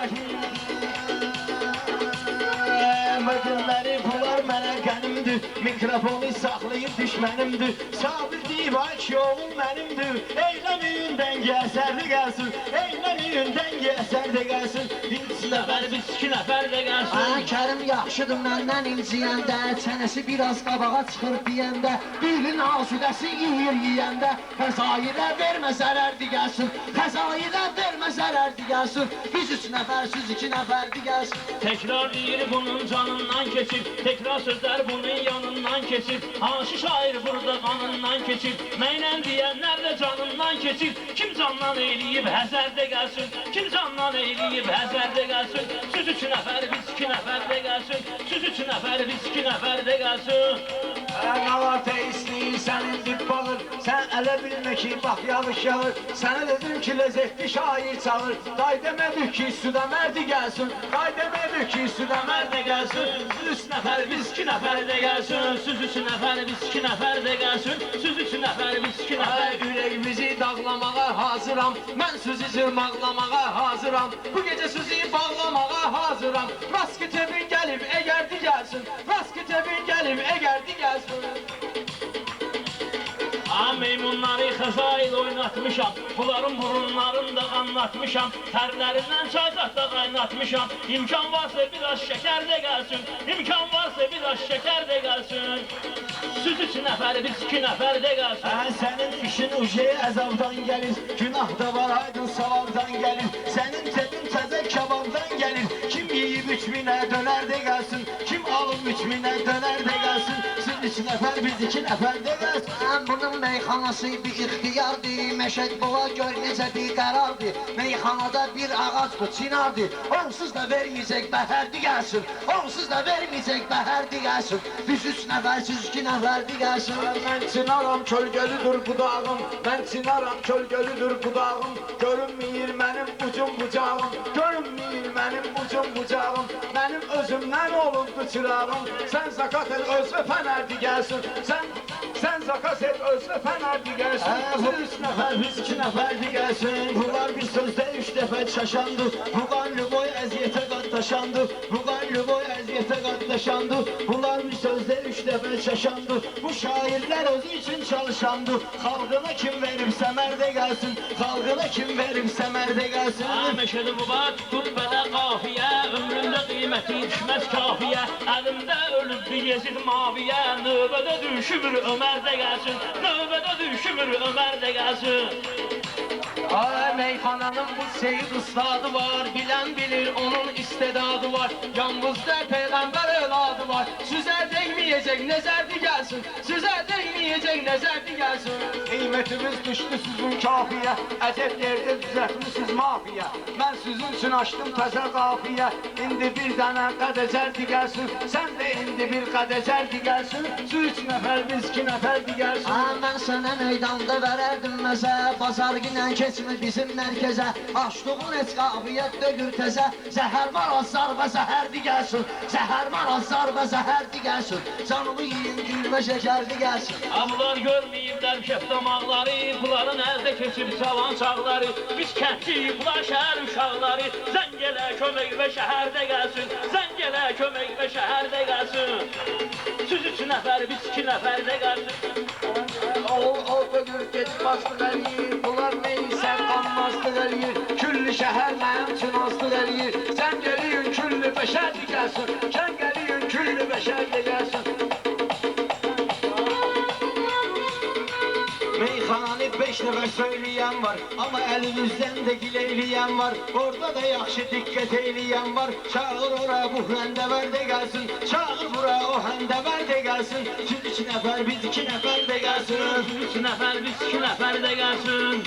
Mədinləri bunlar mənə qənimdir. Mikrofonu saxlayıb düşmənimdir. Sabir divay ki oğul mənimdir. Eyləməyin dəngi əsərli gəlsin. Eyləməyin dəngi əsərli gəlsin. 3 nəfər, biz 2 nəfər də gəlsin. Kərim yaxşıdır məndən inciyəndə. Çənəsi biraz qabağa çıxır deyəndə. Dilin asudəsi yiyəndə. Xəzairə vermə zərərdi gəlsin. Xəzairə vermə zərərdi gəlsin. Biz 3 nəfər, siz 2 nəfərdi gəlsin. Tekrar deyir bunun canından keçib. Tekrar sözlər bunun yanından keçib. Hansı şair burada qanından keçib. Mənlə deyənlər də canından keçib. Kim candan eyləyib həzərdə gəlsin. Kim candan eyləyib həzərdə gəlsin. Siz 3 nəfər, biz 2 nəfər də gəlsin. Siz 3 nəfər, biz 2 nəfər də gəlsin. Nə var istəyir sənin dib bağır. Sən ələ bilmə ki bax yağış yağır. Sənə dedim ki lezzetli şair çağır. Day demədik ki suda mərdi gəlsin. Day demədik ki suda mərdi gəlsin. Siz 3 nəfər, biz 2 nəfər də gəlsin. Siz 3 nəfər, biz 2 nəfər də gəlsin. Siz 3 nəfər, biz 2 nəfər. Ürəyimizi dağlamağa hazıram. Mən sizi zırmaqlamağa hazıram. Bu gecə sizi bağlamağa hazıram. Rasketevin gəlib əgərdi gəlsin. Rasketevin gəlib əgərdi gəlsin. Meymunları xəzail oynatmışam, bunların burunlarını da anlatmışam, tərlərindən çayzat da qaynatmışam. İmkan varsa biraz şəkər də gəlsin, imkan varsa biraz şəkər də gəlsin. Süt 3 nəfər, biz 2 nəfər də gəlsin. Sənin işin ujeye əzabdan gəlir, günah da var aydın savabdan gəlir. Sənin tedin təzə kebabdan gəlir, kim yiyib 3000'ə dönər də gəlsin, kim alıb 3000'ə dönər də gəlsin. Siz 3 nəfər, biz 2 nəfər də gəlsin. Bunun meyxanası bir ixtiyardır, Məşəd Bula gör necə bir qərardır. Meyxanada bir ağac bu çinardır, onsuz da verməyəcək bəhərdi gəlsin, onsuz da verməyəcək bəhərdi gəlsin. Biz 3 nəfər, siz 2 nəfərdi gəlsin. Mən çinaram, kölgəlidir budağım, mən çinaram, kölgəlidir budağım. Görünməyir mənim ucum bucağım, görünməyir mənim ucum bucağım. Mənim özümdən olubdu çırağım, sən zakat et özü fənərdi gəlsin. Sən zakat et özü fənərdi gəlsin. Bu 3 nəfər, biz 2 nəfərdi gəlsin. Bunlar bir sözdə 3 dəfə çaşandı, bu qanlı boy əziyyətə qatlaşandı, bu qanlı boy əziyyətə qatlaşandı. Bunlar bir sözdə 3 dəfə çaşandı, bu şairlər özü üçün çalışandı. Xalqına kim veribsə mərdə gəlsin, xalqına kim veribsə mərdə gəlsin. Məşədi Baba tutub belə qafiyə, ömründə qiyməti düşməz kafiyə. Əlimdə ölübdü Yezid maviyə, növbədə düşümür Ömər də gəlsin, növbədə düşümür Ömər də gəlsin. Meyxananın bu seyid ustadı var, bilən bilir onun istedadı var. Yalnızda peyğəmbər övladı var, süzə değməyəcək nəzərdi gəlsin, süzə değməyəcək nəzərdi gəlsin. Qiymətimiz düşdü sizin kafiyə, əcəb yerdə düzətmisiniz mafiyə. Mən sizin üçün açdım təzə qafiyə, indi bir dənə qədəcərdi gəlsin, sən də indi bir qədəcərdi gəlsin. Siz 3 nəfər, biz 2 nəfərdi gəlsin. Mən sənə meydanda verərdim məzə, bazar günən keçmir bizim mərkəzə. Açdığın heç qafiyyət dögür təzə, zəhər var azar və zəhərdi gəlsin, zəhər var azar və zəhərdi gəlsin. Canımı yiyin, gülmə şəkərdi gəlsin. Bunlar görməyiblər kəftamaqları, bunların əldə keçib salan çağları. Biz kəndçiyik, bunlar şəhər uşaqları, zəng elə kömək və şəhərdə gəlsin, zəng elə kömək və şəhərdə gəlsin. Siz 3 nəfər, biz 2 nəfər də gəlsin. Oğul dögür gedib bastıq əliyir, bunlar neysə qanmazlıq eləyir. Küllü şəhər mənim üçün azlıq eləyir. Sən geliyin küllü bəşərdi gəlsin, sən geliyin küllü bəşərdi gəlsin. Meyxananı 5 nəfər söyləyən var, amma əlimizdən də gileyləyən var. Orada da yaxşı diqqət eyləyən var. Çağır ora bu həndəvər də gəlsin, çağır bura o həndəvər də gəlsin. Siz 3 nəfər, biz 2 nəfər də gəlsin. 3 nəfər, biz 2 nəfər də gəlsin.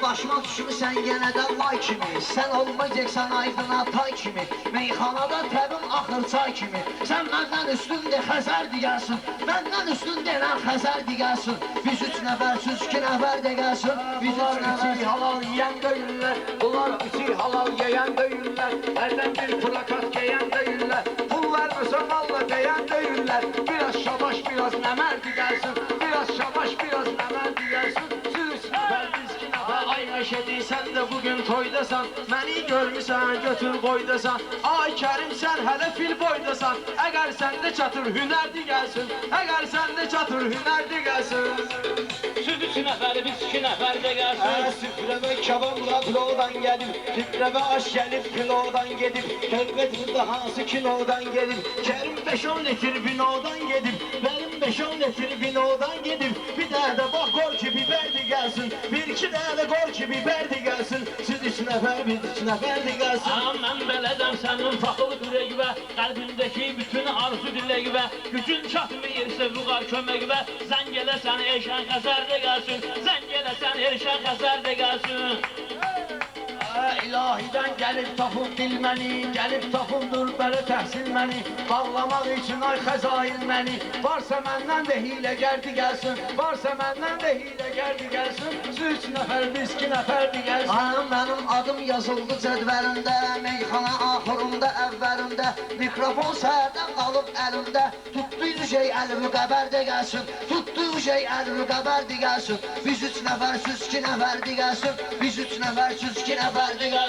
Başıma düşmüsən yenə də lay kimi, sən olmayacaqsan aydına tay kimi. Meyxanada təbim axır çay kimi, sən məndən üstündə xəzərdi gəlsin, məndən üstündə elən xəzərdi gəlsin. Biz 3 nəfər, siz 2 nəfər də gəlsin. Biz 3 Bunlar nəfər, içi halal yeyən deyirlər, bunlar içi halal yeyən deyirlər. Əldən bir plakat geyən deyirlər, pul verməsə valla deyən deyirlər. Biraz şabaş, biraz nəmərdi gəlsin, biraz şabaş, biraz nəmərdi gəlsin. Siz 3 nəfər, biz 2 nəfər. Ay Məşədi, sən də bugün toydasan, məni görmüsən, götür qoydasan. Ay Kərim, sən hələ fil boydasan, əgər səndə çatır hünərdi gəlsin, əgər səndə çatır hünərdi gəlsin. Siz 3 nəfər, biz 2 nəfər də gəlsin. Süfrəmə kababla pilodan gedib, süfrəmə aş gəlib pilodan gedib. Qəlbət burada hansı kinodan gedib, Kərim 5-10 litr binodan gedib, mənim 5-10 litr binodan gedib. Bir dənə də bax qor ki biberdi gəlsin, 1-2 dənə də qor ki biberdi gəlsin. Siz 3 nəfər, biz 2 nəfər də gəlsin. Mən belədəm sənin taxıl ürəyivə, qəlbindəki bütün arzu diləyivə. Gücün çatmayırsa vüqar köməyivə, zəng elə sən Elşən Xəzər də gəlsin, zəng elə sən Elşən Xəzər də gəlsin. İlahidən gəlib tapıb dil məni, gəlib tapımdır belə təhsil məni. Bağlamaq üçün ay xəzain məni, varsa məndən də hiləgərdi gəlsin, varsa məndən də hiləgərdi gəlsin. Siz 3 nəfər, biz 2 nəfərdi gəlsin. Mənim adım yazıldı cədvəlində, meyxana axırında əvvəlində. Mikrofon səhərdən qalıb əlimdə, tutduğu şey əlimi qəbərdə gəlsin, tutduğu şey əlimi qəbərdə gəlsin. Biz 3 nəfər, siz 2 nəfərdi gəlsin, biz 3 nəfər, siz 2 nəfərdi gəlsin.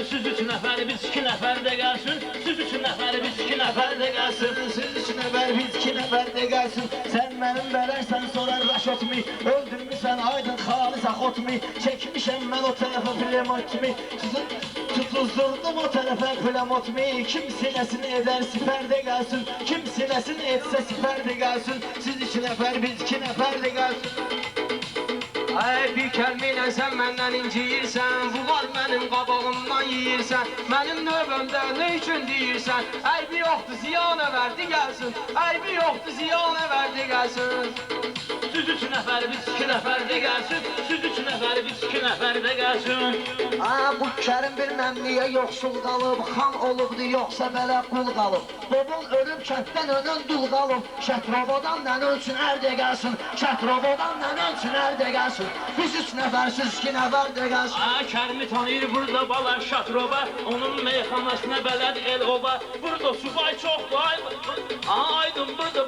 Siz 3 nəfər, biz 2 nəfər də gəlsin. Siz 3 nəfər, biz 2 nəfər də gəlsin. Siz 3 nəfər, biz 2 nəfər də gəlsin. Sən mənim bələrsən, sorar Raşotmi, öldürmüş aydın xalis axotmi çekmişəm mən o tərəfə plemotmi tutuzdurdum o tərəfə plemotmi kim sinəsini edər sipərdə gəlsin kim sinəsini etsə sipərdə gəlsin siz 2 nəfər biz 2 nəfər də gəlsin. Ay bir kəlmə ilə sən məndən inciyirsən, bunlar mənim qabağımdan yeyirsən, mənim növbəmdə nə üçün deyirsən? Əybi yoxdur, ziyanə verdi gəlsin, əybi yoxdur, ziyanə verdi gəlsin. Siz 3 nəfər, biz 2 nəfər də gəlsin, siz 3 nəfər, biz 2 nəfər də gəlsin. Bu Kərim bilməm niyə yoxsul qalıb, xan olubdu yoxsa belə qul qalıb. Bobul ölüb kənddən önən dul qalıb, Şətrobodan nən ölçün ərdə gəlsin, Şətrobodan nən ölçün ərdə gəlsin. Biz 3 nəfər, siz 2 nəfər də gəlsin. Kərimi tanıyır burada bala Şatroba, onun meyxanasına bələd el oba. Burada subay çoxdur, aydın burada,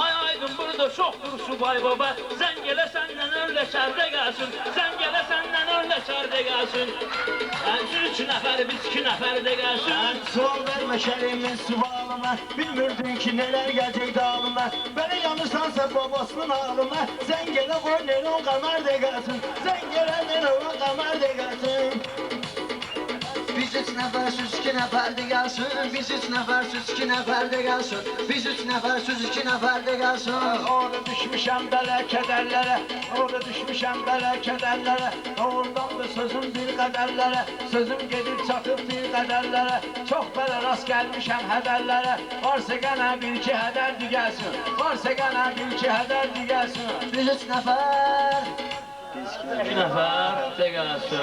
aydın burada çoxdur subay baba. Sən gələ səndən öyle şərdə gəlsin, sən gələ səndən öyle şərdə gəlsin. Siz 3 nəfər, biz 2 nəfər də gəlsin. Sual vermə Kərimin sualıma, bilmirdin ki nələr gələcək dalına. Belə yanırsansa babasının ağlıma, sən gələ qoy Neron qamar da gəlsin, sən gələ Neron qamar da gəlsin. Biz 3 nəfər, siz 2 nəfər də gəlsin. Biz 3 nəfər, siz 2 nəfər də gəlsin. Biz 3 nəfər, siz 2 nəfər də gəlsin. Orada düşmüşəm belə kədərlərə, orada düşmüşəm belə kədərlərə. Doğrudan da sözüm bir qədərlərə, sözüm gedib çatıb bir qədərlərə. Çox belə rast gəlmişəm hədərlərə. Varsa qənə bil-ki hədərdi gəlsin, varsa qənə bil-ki hədərdi gəlsin. Biz 3 nəfər. 2 nəfər də gəlsin.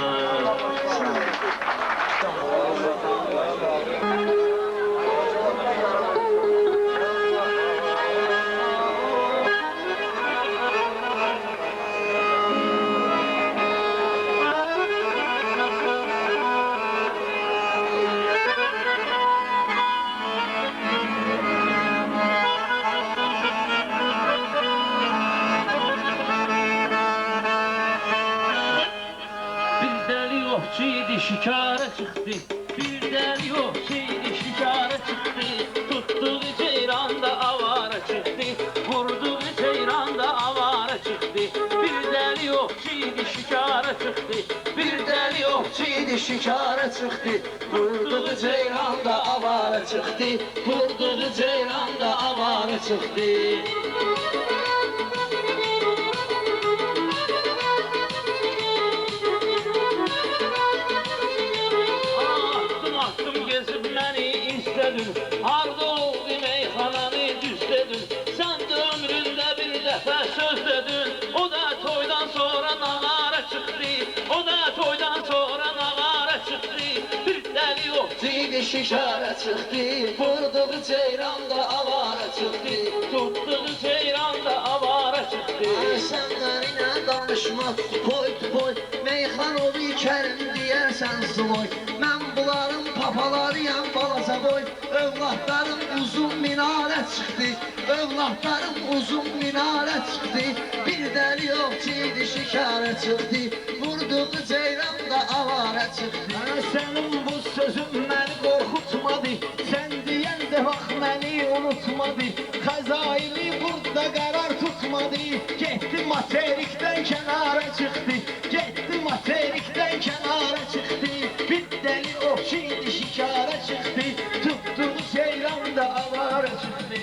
Şikara çıktı, bir deli yoxçıydı şikara çıktı. Tutduğu ceyranda avara çıktı, vurduğu ceyranda avara çıktı. Bir deli yoxçıydı şikara çıktı, bir deli yoxçıydı Şikara çıktı, vurduğu ceyranda avara çıktı, vurduğu ceyranda avara çıktı. Harda oldu meyxananı düzledin, sən də ömründə bir dəfə söz dedin. O da toydan sonra nağara çıxdı, o da toydan sonra nağara çıxdı. Bir dəli yoxçuydu şikara çıktı, vurduğu ceyranda avara çıktı, tutduğu ceyranda avara çıktı. Sənlərinə danışma, poy, meyxan olu Kərim deyərsən sloy. Mən bunların papalarıyam balaca boy, övladlarım uzun minarə çıxdı, övladlarım uzun minarə çıxdı. Bir dəli yoxçuydu şikara çıktı, vurduğu ceyranda avara çıktı. Sənin bu sözün məni qorxutmadı, sən deyən də vaxt məni unutmadı. Xəzaili burada qərar tutmadı, getdi materikdən kənara çıxdı, getdi materikdən kənara çıxdı. Bir dəli oxşuydu şikara çıktı, tutduğu ceyranda avara çıktı.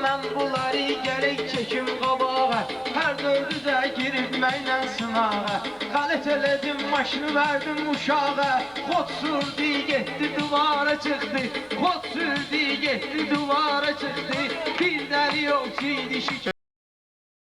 Mən bunları gələk çəkim qabağa, hər dördü də girib mənlə sınağa. Xalət elədim, maşını verdim uşağa, xod sürdü, getdi duvara çıxdı, xod sürdü, getdi duvara çıxdı. Bir dəli yoxçuydu şikara.